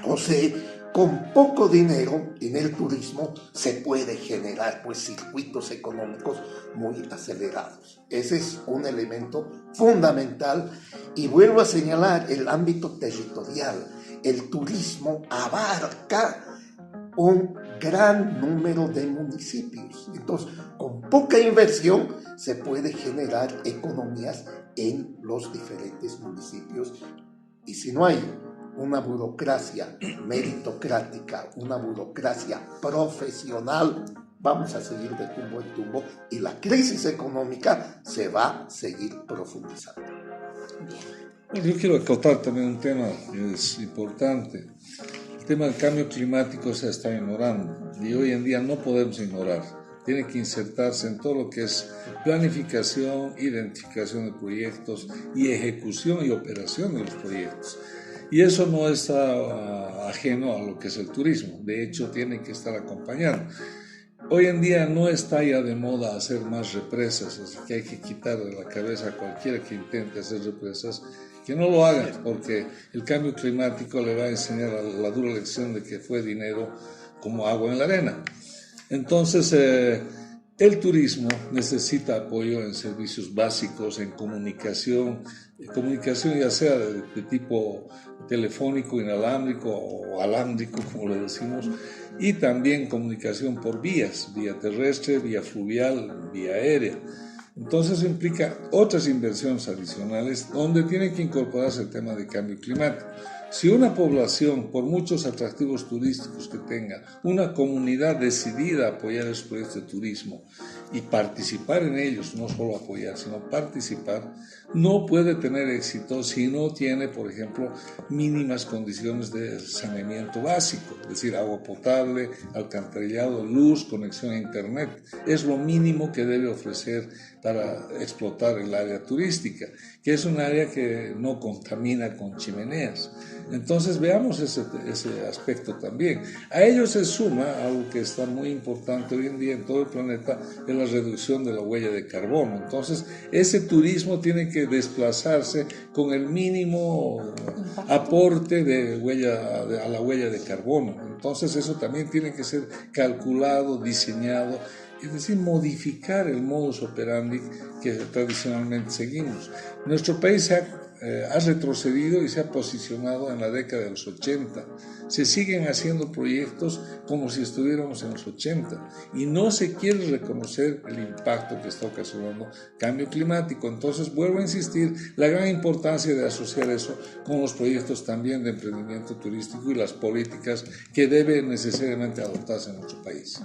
José, con poco dinero en el turismo se puede generar, pues, circuitos económicos muy acelerados. Ese es un elemento fundamental y vuelvo a señalar el ámbito territorial. El turismo abarca un gran número de municipios. Entonces, con poca inversión se puede generar economías en los diferentes municipios. Y si no hay una burocracia meritocrática, una burocracia profesional, vamos a seguir de tumbo en tumbo y la crisis económica se va a seguir profundizando. Yo quiero acotar también un tema que es importante. El tema del cambio climático se está ignorando y hoy en día no podemos ignorar. Tiene que insertarse en todo lo que es planificación, identificación de proyectos y ejecución y operación de los proyectos. Y eso no está ajeno a lo que es el turismo. De hecho, tiene que estar acompañando. Hoy en día no está ya de moda hacer más represas, así que hay que quitar de la cabeza a cualquiera que intente hacer represas que no lo hagan, porque el cambio climático le va a enseñar la dura lección de que fue dinero como agua en la arena. Entonces, el turismo necesita apoyo en servicios básicos, en comunicación ya sea de tipo telefónico, inalámbrico o alámbrico, como le decimos, y también comunicación por vías, vía terrestre, vía fluvial, vía aérea. Entonces eso implica otras inversiones adicionales donde tiene que incorporarse el tema de cambio climático. Si una población, por muchos atractivos turísticos que tenga, una comunidad decidida a apoyar esos proyectos de turismo y participar en ellos, no solo apoyar, sino participar, no puede tener éxito si no tiene, por ejemplo, mínimas condiciones de saneamiento básico, es decir, agua potable, alcantarillado, luz, conexión a internet. Es lo mínimo que debe ofrecer para explotar el área turística, que es un área que no contamina con chimeneas. Entonces veamos ese aspecto también. A ello se suma algo que está muy importante hoy en día en todo el planeta, es la reducción de la huella de carbono. Entonces ese turismo tiene que desplazarse con el mínimo aporte a la huella de carbono. Entonces eso también tiene que ser calculado, diseñado, es decir, modificar el modus operandi que tradicionalmente seguimos. Nuestro país se ha ha retrocedido y se ha posicionado en la década de los 80. Se siguen haciendo proyectos como si estuviéramos en los 80 y no se quiere reconocer el impacto que está ocasionando cambio climático. Entonces, vuelvo a insistir, la gran importancia de asociar eso con los proyectos también de emprendimiento turístico y las políticas que deben necesariamente adoptarse en nuestro país.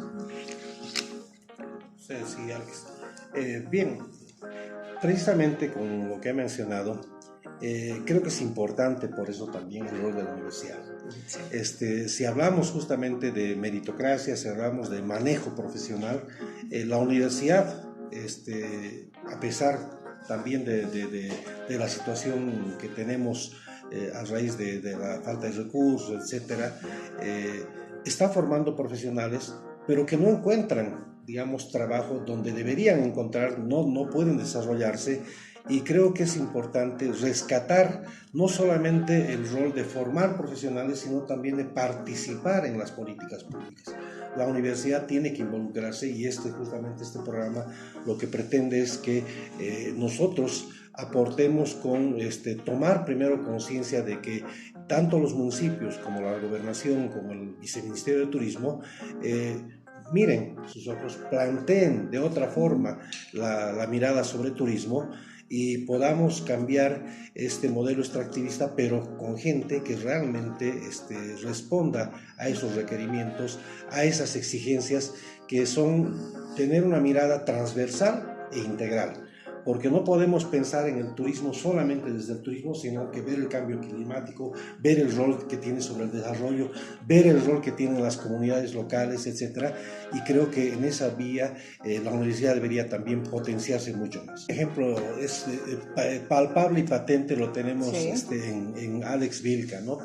Sí, Alex. Bien, precisamente con lo que he mencionado, creo que es importante por eso también el rol de la universidad. Si hablamos justamente de meritocracia, si hablamos de manejo profesional, la universidad, a pesar también de la situación que tenemos a raíz de la falta de recursos, etcétera, está formando profesionales, pero que no encuentran, digamos, trabajo donde deberían encontrar, no pueden desarrollarse. Y creo que es importante rescatar no solamente el rol de formar profesionales, sino también de participar en las políticas públicas. La universidad tiene que involucrarse y justamente este programa lo que pretende es que nosotros aportemos con tomar primero conciencia de que tanto los municipios como la gobernación, como el viceministerio de turismo, miren sus ojos, planteen de otra forma la mirada sobre turismo y podamos cambiar este modelo extractivista, pero con gente que realmente responda a esos requerimientos, a esas exigencias que son tener una mirada transversal e integral. Porque no podemos pensar en el turismo solamente desde el turismo, sino que ver el cambio climático, ver el rol que tiene sobre el desarrollo, ver el rol que tienen las comunidades locales, etc. Y creo que en esa vía la universidad debería también potenciarse mucho más. Por ejemplo, es palpable y patente lo tenemos en Alex Vilca, ¿no?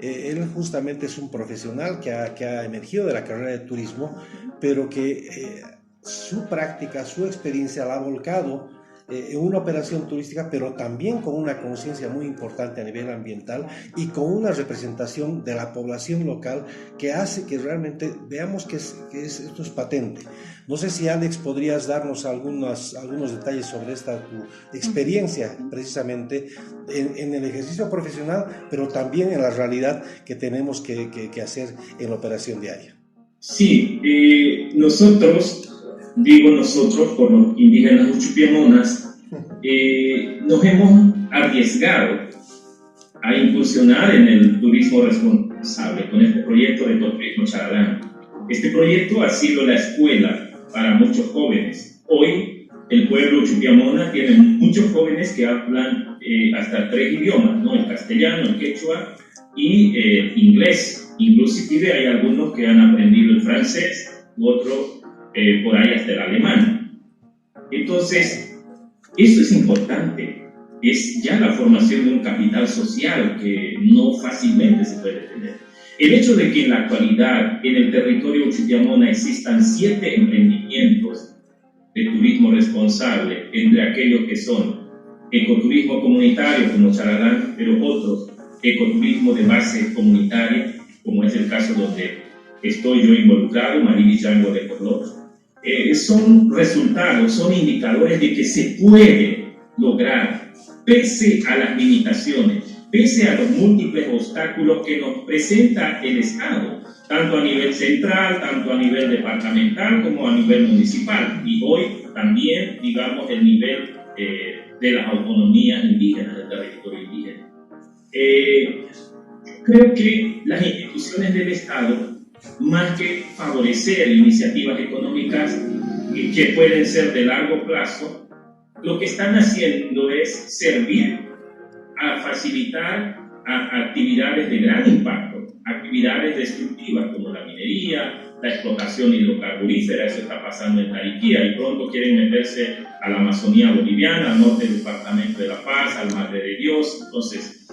Él justamente es un profesional que ha emergido de la carrera de turismo, pero que su práctica, su experiencia la ha volcado en una operación turística, pero también con una conciencia muy importante a nivel ambiental y con una representación de la población local que hace que realmente veamos que esto es patente. No sé si, Alex, podrías darnos algunos detalles sobre tu experiencia precisamente en el ejercicio profesional, pero también en la realidad que tenemos que hacer en la operación diaria. Sí, nosotros por los indígenas uchupiamonas, nos hemos arriesgado a incursionar en el turismo responsable con este proyecto de Ecoturismo Charalán. Este proyecto ha sido la escuela para muchos jóvenes. Hoy el pueblo uchupiamona tiene muchos jóvenes que hablan hasta 3 idiomas, ¿no? El castellano, el quechua y inglés. Inclusive hay algunos que han aprendido el francés, otros por ahí hasta el alemán. Entonces, eso es importante. Es ya la formación de un capital social que no fácilmente se puede tener. El hecho de que en la actualidad en el territorio uchupiamona existan 7 emprendimientos de turismo responsable, entre aquellos que son ecoturismo comunitario como Charalán, pero otros ecoturismo de base comunitaria, como es el caso donde estoy yo involucrado, Marili Chango de Corlot, son resultados, son indicadores de que se puede lograr, pese a las limitaciones, pese a los múltiples obstáculos que nos presenta el Estado, tanto a nivel central, tanto a nivel departamental como a nivel municipal, y hoy también, digamos, el nivel de las autonomías indígenas, del territorio indígena. Creo que las instituciones del Estado, más que favorecer iniciativas económicas que pueden ser de largo plazo, lo que están haciendo es servir a facilitar actividades de gran impacto, actividades destructivas como la minería, la explotación hidrocarburífera. Eso está pasando en Tariquía y pronto quieren meterse a la Amazonía boliviana, al norte del departamento de La Paz, al Madre de Dios. Entonces,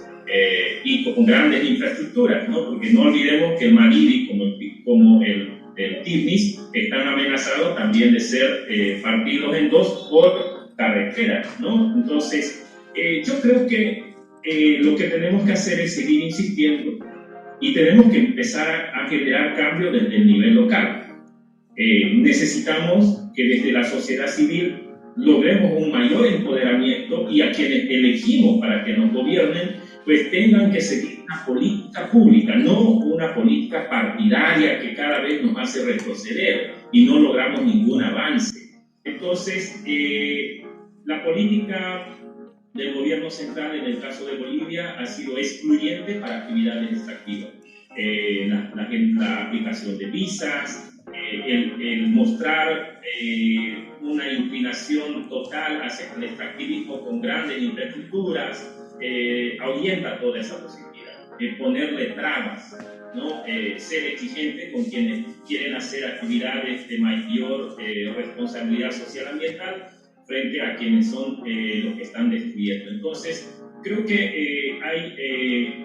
y con grandes infraestructuras, ¿no? Porque no olvidemos que el Marili como el Tignis están amenazados también de ser partidos en 2 por carreteras, ¿no? Entonces, yo creo que lo que tenemos que hacer es seguir insistiendo y tenemos que empezar a generar cambios desde el nivel local. Necesitamos que desde la sociedad civil logremos un mayor empoderamiento y a quienes elegimos para que nos gobiernen, pues tengan que seguir una política pública, no una política partidaria que cada vez nos hace retroceder y no logramos ningún avance. Entonces, la política del gobierno central en el caso de Bolivia ha sido excluyente para actividades extractivas. La aplicación de visas, el mostrar una inclinación total hacia el extractivismo con grandes infraestructuras, ahuyenta toda esa posibilidad. Ponerle trabas, ¿no? Ser exigente con quienes quieren hacer actividades de mayor responsabilidad social ambiental frente a quienes son los que están destruyendo. Entonces, creo que hay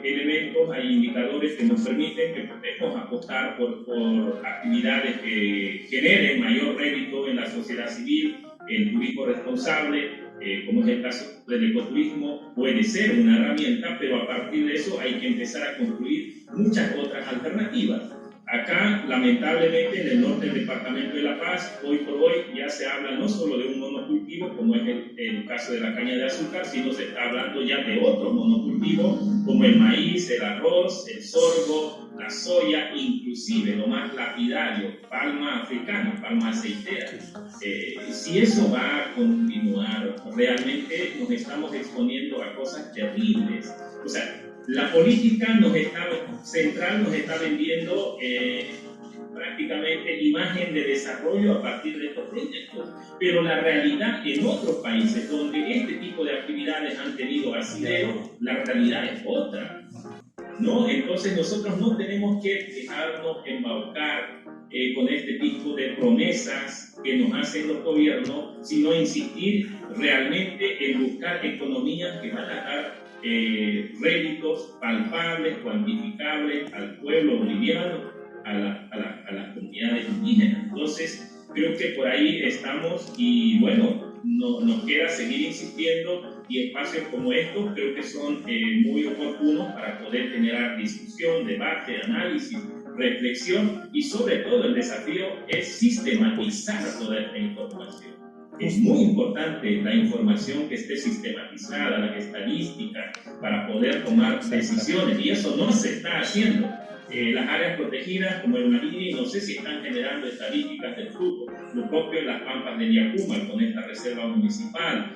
elementos, hay indicadores que nos permiten que podemos apostar por actividades que generen mayor rédito en la sociedad civil. El turismo responsable, como es el caso del ecoturismo, puede ser una herramienta, pero a partir de eso hay que empezar a construir muchas otras alternativas. Acá, lamentablemente, en el norte del departamento de La Paz, hoy por hoy ya se habla no solo de un monocultivo, como es el caso de la caña de azúcar, sino se está hablando ya de otros monocultivos, como el maíz, el arroz, el sorgo, la soya, inclusive lo más lapidario, palma africana, palma aceitera. Si eso va a continuar, realmente nos estamos exponiendo a cosas terribles. O sea, la política central nos está vendiendo prácticamente imagen de desarrollo a partir de estos proyectos, pero la realidad en otros países donde este tipo de actividades han tenido asidero, la realidad es otra, ¿no? Entonces nosotros no tenemos que dejarnos embaucar con este tipo de promesas que nos hacen los gobiernos, sino insistir realmente en buscar economías que van a dar réditos palpables, cuantificables al pueblo boliviano, a las comunidades indígenas. Entonces, creo que por ahí estamos y bueno, nos queda seguir insistiendo y espacios como estos creo que son muy oportunos para poder generar discusión, debate, análisis, reflexión y sobre todo el desafío es sistematizar toda esta información. Es muy importante la información que esté sistematizada, la estadística, para poder tomar decisiones, y eso no se está haciendo. Las áreas protegidas, como el Mariri, no sé si están generando estadísticas del flujo, lo propio en las Pampas de Yacumal, con esta reserva municipal.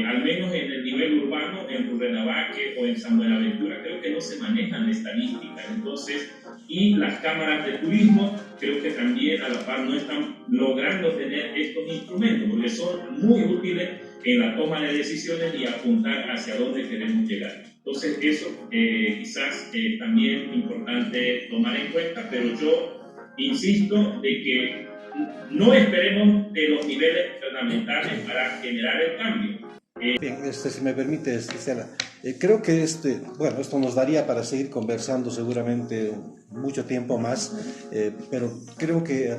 Al menos en el nivel urbano, en Rurrenabaque o en San Buenaventura, creo que no se manejan estadísticas. Entonces, y las cámaras de turismo, creo que también a la par no están logrando tener estos instrumentos, porque son muy útiles en la toma de decisiones y apuntar hacia dónde queremos llegar. Entonces, eso quizás también importante tomar en cuenta, pero yo insisto de que no esperemos de los niveles gubernamentales para generar el cambio. Bien, si me permite, Estela, creo que esto nos daría para seguir conversando seguramente mucho tiempo más, pero creo que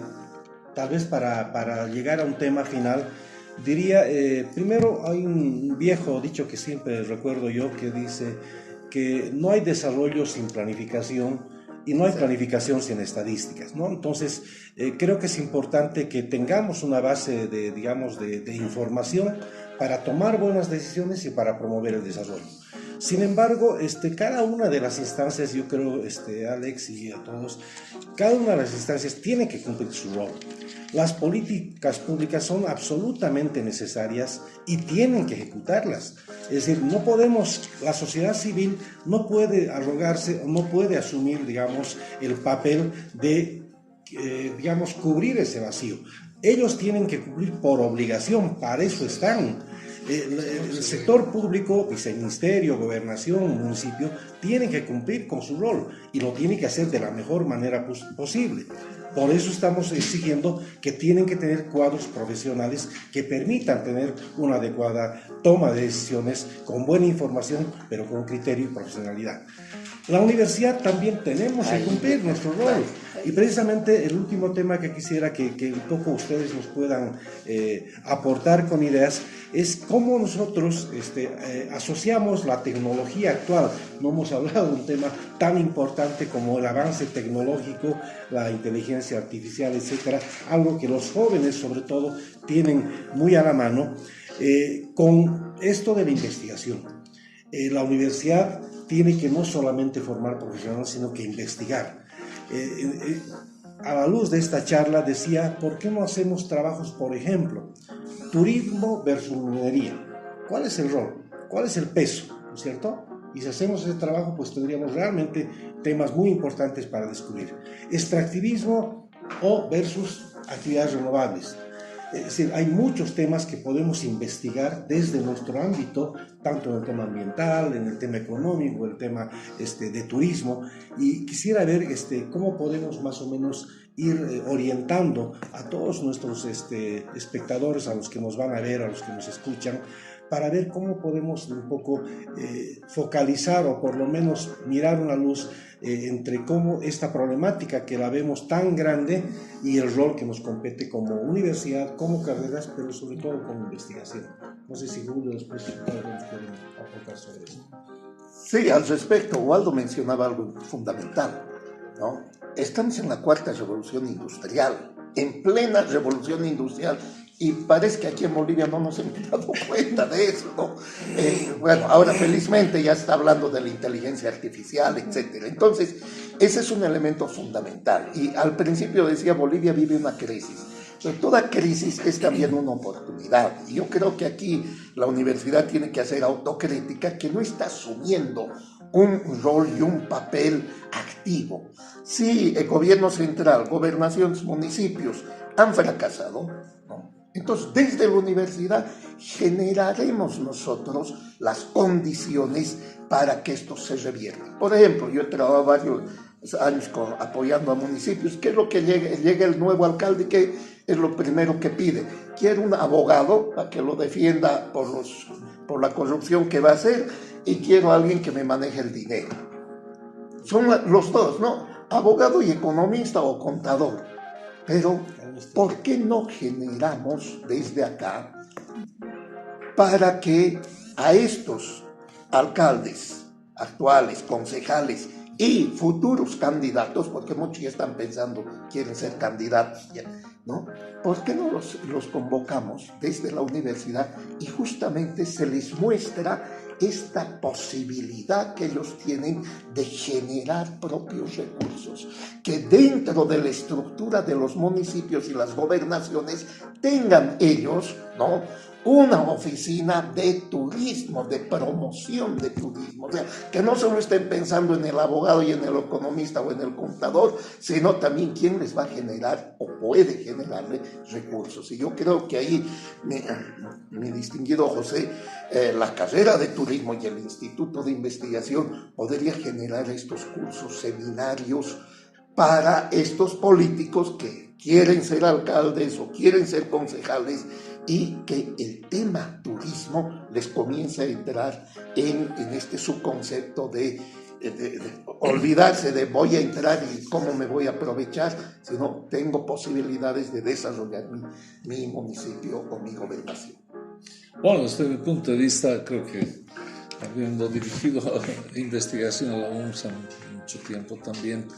tal vez para llegar a un tema final, diría, primero hay un viejo dicho que siempre recuerdo yo que dice que no hay desarrollo sin planificación y no hay planificación sin estadísticas, ¿no? Entonces, creo que es importante que tengamos una base de información para tomar buenas decisiones y para promover el desarrollo. Sin embargo, cada una de las instancias, yo creo, Alex y a todos, cada una de las instancias tiene que cumplir su rol. Las políticas públicas son absolutamente necesarias y tienen que ejecutarlas. Es decir, no podemos, la sociedad civil no puede arrogarse, no puede asumir, digamos, el papel de, cubrir ese vacío. Ellos tienen que cumplir por obligación, para eso están. El sector público, viceministerio, gobernación, municipio, tienen que cumplir con su rol y lo tienen que hacer de la mejor manera posible. Por eso estamos exigiendo que tienen que tener cuadros profesionales que permitan tener una adecuada toma de decisiones con buena información, pero con criterio y profesionalidad. La universidad también tenemos que cumplir nuestro rol. Y precisamente el último tema que quisiera que un poco ustedes nos puedan aportar con ideas es cómo nosotros asociamos la tecnología actual. No hemos hablado de un tema tan importante como el avance tecnológico, la inteligencia artificial, etcétera, algo que los jóvenes sobre todo tienen muy a la mano. Con esto de la investigación, la universidad tiene que no solamente formar profesionales, sino que investigar. A la luz de esta charla decía, ¿por qué no hacemos trabajos, por ejemplo, turismo versus minería? ¿Cuál es el rol? ¿Cuál es el peso? ¿No es cierto? Y si hacemos ese trabajo, pues tendríamos realmente temas muy importantes para descubrir. Extractivismo o versus actividades renovables. Es decir, hay muchos temas que podemos investigar desde nuestro ámbito, tanto en el tema ambiental, en el tema económico, el tema de turismo, y quisiera ver cómo podemos más o menos ir orientando a todos nuestros espectadores, a los que nos van a ver, a los que nos escuchan, para ver cómo podemos un poco focalizar o por lo menos mirar una luz entre cómo esta problemática que la vemos tan grande y el rol que nos compete como universidad, como carreras, pero sobre todo como investigación. No sé si Julio después pueden aportar sobre eso. Sí, al respecto, Waldo mencionaba algo fundamental, ¿no? Estamos en la cuarta revolución industrial, en plena revolución industrial, y parece que aquí en Bolivia no nos hemos dado cuenta de eso, ¿no? Bueno, ahora felizmente ya está hablando de la inteligencia artificial, etc. Entonces, ese es un elemento fundamental. Y al principio decía, Bolivia vive una crisis. Pero toda crisis es también una oportunidad. Y yo creo que aquí la universidad tiene que hacer autocrítica, que no está asumiendo un rol y un papel activo. Sí, el gobierno central, gobernaciones, municipios han fracasado, ¿no? Entonces, desde la universidad generaremos nosotros las condiciones para que esto se revierta. Por ejemplo, yo he trabajado varios años apoyando a municipios. ¿Qué es lo que llega el nuevo alcalde? ¿Qué es lo primero que pide? Quiere un abogado para que lo defienda por la corrupción que va a hacer, y quiero a alguien que me maneje el dinero. Son los dos, ¿no? Abogado y economista o contador. Pero, ¿por qué no generamos desde acá para que a estos alcaldes actuales, concejales y futuros candidatos, porque muchos ya están pensando, quieren ser candidatos, ¿no? ¿Por qué no los convocamos desde la universidad y justamente se les muestra esta posibilidad que ellos tienen de generar propios recursos, que dentro de la estructura de los municipios y las gobernaciones tengan ellos, ¿no?, una oficina de turismo, de promoción de turismo? O sea, que no solo estén pensando en el abogado y en el economista o en el contador, sino también quién les va a generar o puede generarle recursos. Y yo creo que ahí, mi distinguido José, la carrera de turismo y el Instituto de Investigación podría generar estos cursos, seminarios para estos políticos que quieren ser alcaldes o quieren ser concejales, y que el tema turismo les comience a entrar en este subconcepto de olvidarse de voy a entrar y cómo me voy a aprovechar, sino tengo posibilidades de desarrollar mi municipio o mi gobernación. Bueno, desde mi punto de vista, creo que habiendo dirigido investigación a la UNSA mucho tiempo también,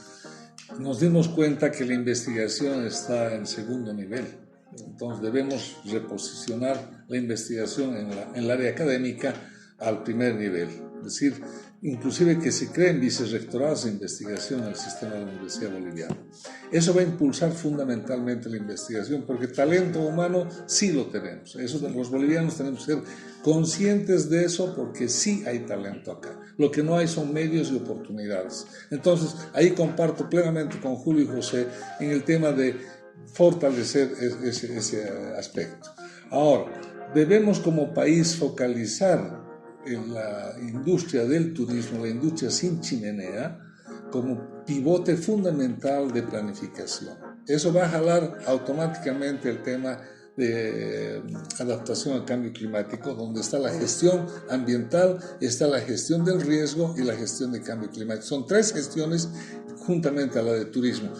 nos dimos cuenta que la investigación está en segundo nivel. Entonces debemos reposicionar la investigación en el área académica al primer nivel. Es decir, inclusive que se creen vicerrectorados de investigación en el sistema de la Universidad Boliviana. Eso va a impulsar fundamentalmente la investigación, porque talento humano sí lo tenemos. Eso los bolivianos tenemos que ser conscientes de eso, porque sí hay talento acá. Lo que no hay son medios y oportunidades. Entonces, ahí comparto plenamente con Julio y José en el tema de fortalecer ese aspecto. Ahora, debemos como país focalizar en la industria del turismo, la industria sin chimenea, como pivote fundamental de planificación. Eso va a jalar automáticamente el tema de adaptación al cambio climático, donde está la gestión ambiental, está la gestión del riesgo y la gestión del cambio climático. Son tres gestiones juntamente a la de turismo.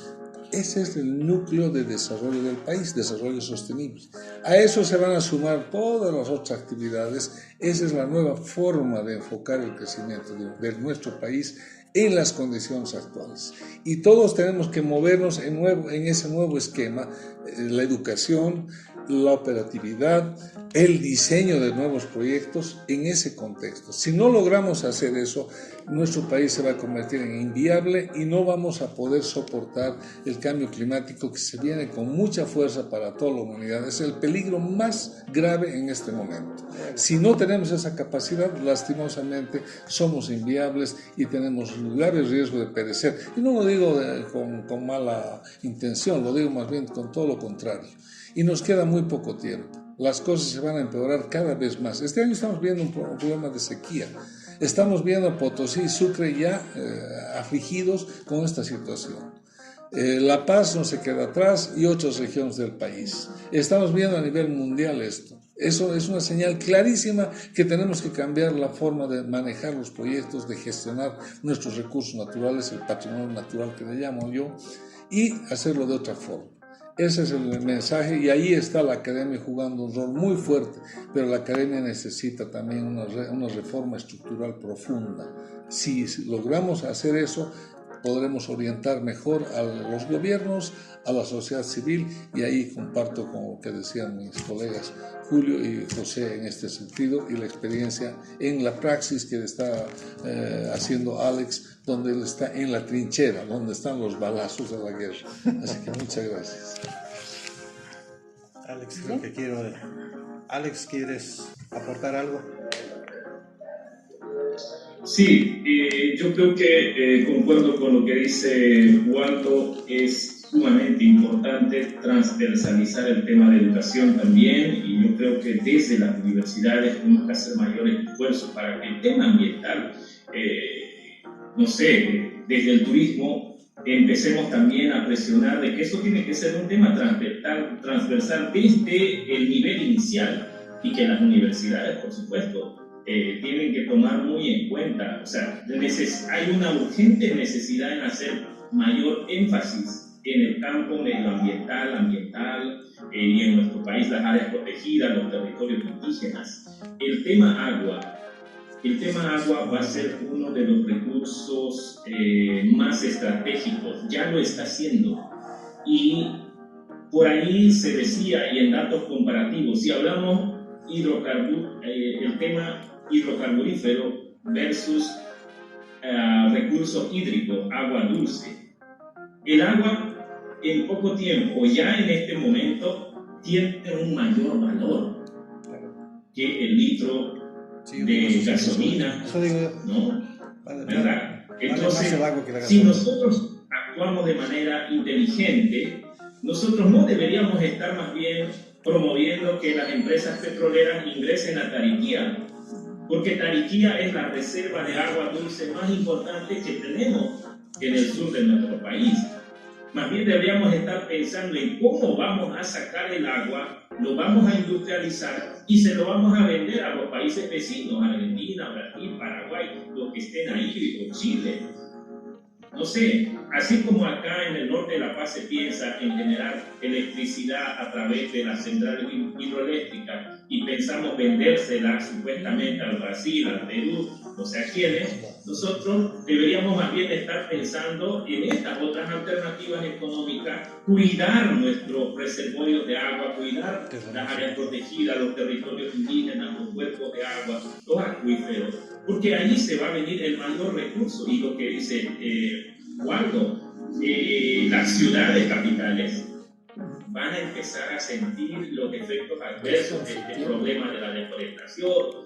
Ese es el núcleo de desarrollo del país, desarrollo sostenible. A eso se van a sumar todas las otras actividades. Esa es la nueva forma de enfocar el crecimiento de nuestro país en las condiciones actuales. Y todos tenemos que movernos en ese nuevo esquema, la educación, la operatividad, el diseño de nuevos proyectos en ese contexto. Si no logramos hacer eso, nuestro país se va a convertir en inviable y no vamos a poder soportar el cambio climático que se viene con mucha fuerza para toda la humanidad. Es el peligro más grave en este momento. Si no tenemos esa capacidad, lastimosamente somos inviables y tenemos grave riesgo de perecer. Y no lo digo con mala intención, lo digo más bien con todo lo contrario. Y nos queda muy poco tiempo. Las cosas se van a empeorar cada vez más. Este año estamos viendo un problema de sequía. Estamos viendo a Potosí y Sucre ya afligidos con esta situación. La Paz no se queda atrás y otras regiones del país. Estamos viendo a nivel mundial esto. Eso es una señal clarísima que tenemos que cambiar la forma de manejar los proyectos, de gestionar nuestros recursos naturales, el patrimonio natural que le llamo yo, y hacerlo de otra forma. Ese es el mensaje y ahí está la academia jugando un rol muy fuerte, pero la academia necesita también una reforma estructural profunda. Si logramos hacer eso, podremos orientar mejor a los gobiernos, a la sociedad civil, y ahí comparto con lo que decían mis colegas Julio y José en este sentido, y la experiencia en la praxis que está haciendo Alex, donde él está en la trinchera, donde están los balazos de la guerra. Así que muchas gracias. Alex, creo que Alex, ¿quieres aportar algo? Sí, yo creo que concuerdo con lo que dice Waldo. Es sumamente importante transversalizar el tema de educación también, y yo creo que desde las universidades tenemos que hacer mayores esfuerzos para que el tema ambiental, no sé, desde el turismo empecemos también a presionar de que eso tiene que ser un tema transversal desde el nivel inicial, y que las universidades, por supuesto, tienen que tomar muy en cuenta. O sea, hay una urgente necesidad en hacer mayor énfasis en el campo medioambiental, y en nuestro país las áreas protegidas, los territorios indígenas. El tema agua va a ser uno de los recursos más estratégicos, ya lo está haciendo. Y por ahí se decía, y en datos comparativos, si hablamos el tema hidrocarburífero versus recurso hídrico, agua dulce. El agua en poco tiempo, ya en este momento, tiene un mayor valor que el litro de gasolina, ¿no? ¿Verdad? Entonces, si nosotros actuamos de manera inteligente, nosotros no deberíamos estar más bien promoviendo que las empresas petroleras ingresen a Tariquía, porque Tariquía es la reserva de agua dulce más importante que tenemos en el sur de nuestro país. Más bien deberíamos estar pensando en cómo vamos a sacar el agua, lo vamos a industrializar y se lo vamos a vender a los países vecinos, Argentina, Brasil, Paraguay, los que estén ahí, o Chile. No sé, así como acá en el norte de La Paz se piensa en generar electricidad a través de las centrales hidroeléctricas y pensamos vendérsela supuestamente al Brasil, al Perú, no sé a quiénes, nosotros deberíamos más bien estar pensando en estas otras alternativas económicas, cuidar nuestros reservorios de agua, cuidar las áreas protegidas, los territorios indígenas, los cuerpos de agua, los acuíferos, porque ahí se va a venir el mayor recurso. Y lo que dice Waldo, las ciudades capitales van a empezar a sentir los efectos adversos de este problema de la deforestación,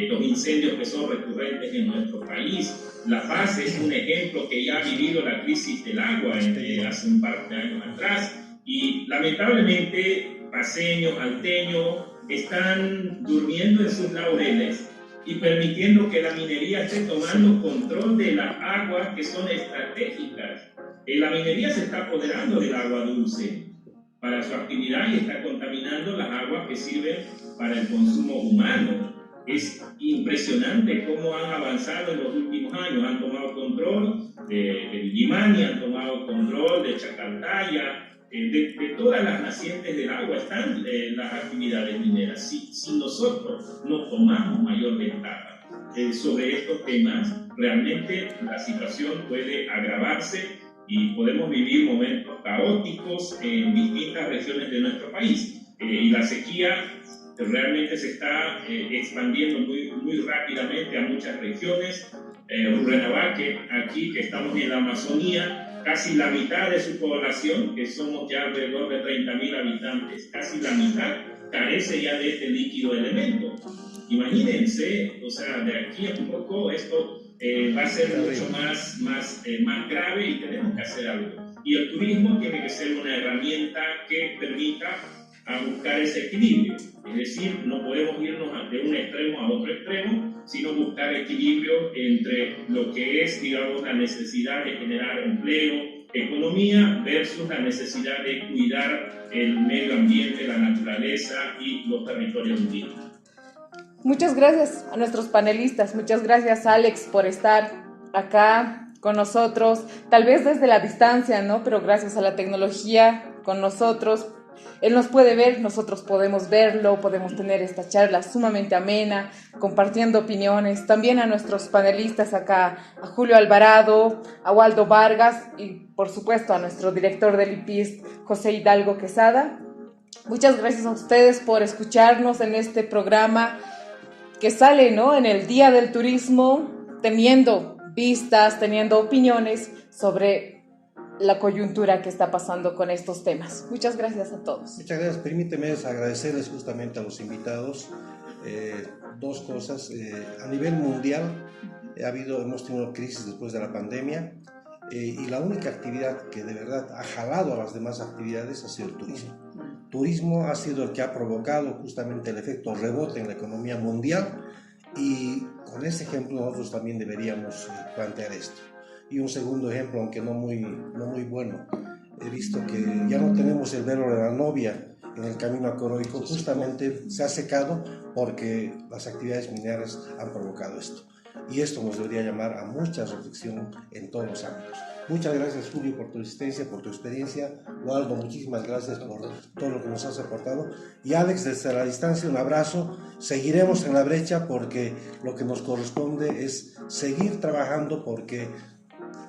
los incendios que son recurrentes en nuestro país. La Paz es un ejemplo que ya ha vivido la crisis del agua hace un par de años atrás, y lamentablemente paceños, alteños están durmiendo en sus laureles y permitiendo que la minería esté tomando control de las aguas que son estratégicas. La minería se está apoderando del agua dulce para su actividad y está contaminando las aguas que sirven para el consumo humano. Es impresionante cómo han avanzado en los últimos años. Han tomado control de Villimani, han tomado control de Chacaltaya, de todas las nacientes del agua están las actividades mineras. Si nosotros no tomamos mayor ventaja sobre estos temas, realmente la situación puede agravarse y podemos vivir momentos caóticos en distintas regiones de nuestro país. y la sequía realmente se está expandiendo muy rápidamente a muchas regiones. Rurrenabaque, aquí que estamos en la Amazonía, casi la mitad de su población, que somos ya alrededor de 30.000 habitantes, casi la mitad carece ya de este líquido elemento. Imagínense, o sea, de aquí a un poco esto va a ser mucho más grave y tenemos que hacer algo. Y el turismo tiene que ser una herramienta que permita a buscar ese equilibrio. Es decir, no podemos irnos de un extremo a otro extremo, sino buscar equilibrio entre lo que es, digamos, la necesidad de generar empleo, economía, versus la necesidad de cuidar el medio ambiente, la naturaleza y los territorios indígenas. Muchas gracias a nuestros panelistas, muchas gracias Alex por estar acá con nosotros, tal vez desde la distancia, ¿no? Pero gracias a la tecnología con nosotros. Él nos puede ver, nosotros podemos verlo, podemos tener esta charla sumamente amena, compartiendo opiniones. También a nuestros panelistas acá, a Julio Alvarado, a Waldo Vargas y por supuesto a nuestro director del IPIS, José Hidalgo Quesada. Muchas gracias a ustedes por escucharnos en este programa que sale, ¿no?, en el Día del Turismo, teniendo vistas, teniendo opiniones sobre la coyuntura que está pasando con estos temas. Muchas gracias a todos. Muchas gracias. Permíteme agradecerles justamente a los invitados dos cosas. A nivel mundial hemos tenido crisis después de la pandemia y la única actividad que de verdad ha jalado a las demás actividades ha sido el turismo. Turismo ha sido el que ha provocado justamente el efecto rebote en la economía mundial y con ese ejemplo nosotros también deberíamos plantear esto. Y un segundo ejemplo, aunque no muy bueno, he visto que ya no tenemos el velo de la novia en el camino arqueológico, justamente se ha secado porque las actividades mineras han provocado esto. Y esto nos debería llamar a mucha reflexión en todos los ámbitos. Muchas gracias, Julio, por tu asistencia, por tu experiencia. Waldo, muchísimas gracias por todo lo que nos has aportado. Y Alex, desde la distancia, un abrazo. Seguiremos en la brecha porque lo que nos corresponde es seguir trabajando porque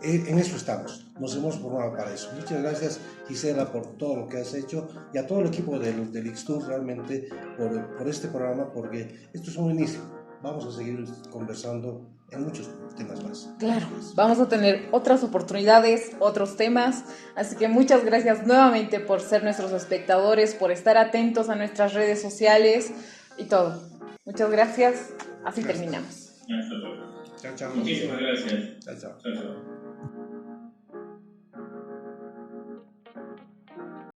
en eso estamos, nos hemos formado para eso. Muchas gracias, Gisela, por todo lo que has hecho y a todo el equipo del Ixtur realmente por este programa, porque esto es un inicio. Vamos a seguir conversando en muchos temas más. Claro, vamos a tener otras oportunidades, otros temas, así que muchas gracias nuevamente por ser nuestros espectadores, por estar atentos a nuestras redes sociales y todo. Muchas gracias, así terminamos. Hasta luego. Chao, chao. Muchísimas gracias. Chao, chao. Chao, chao.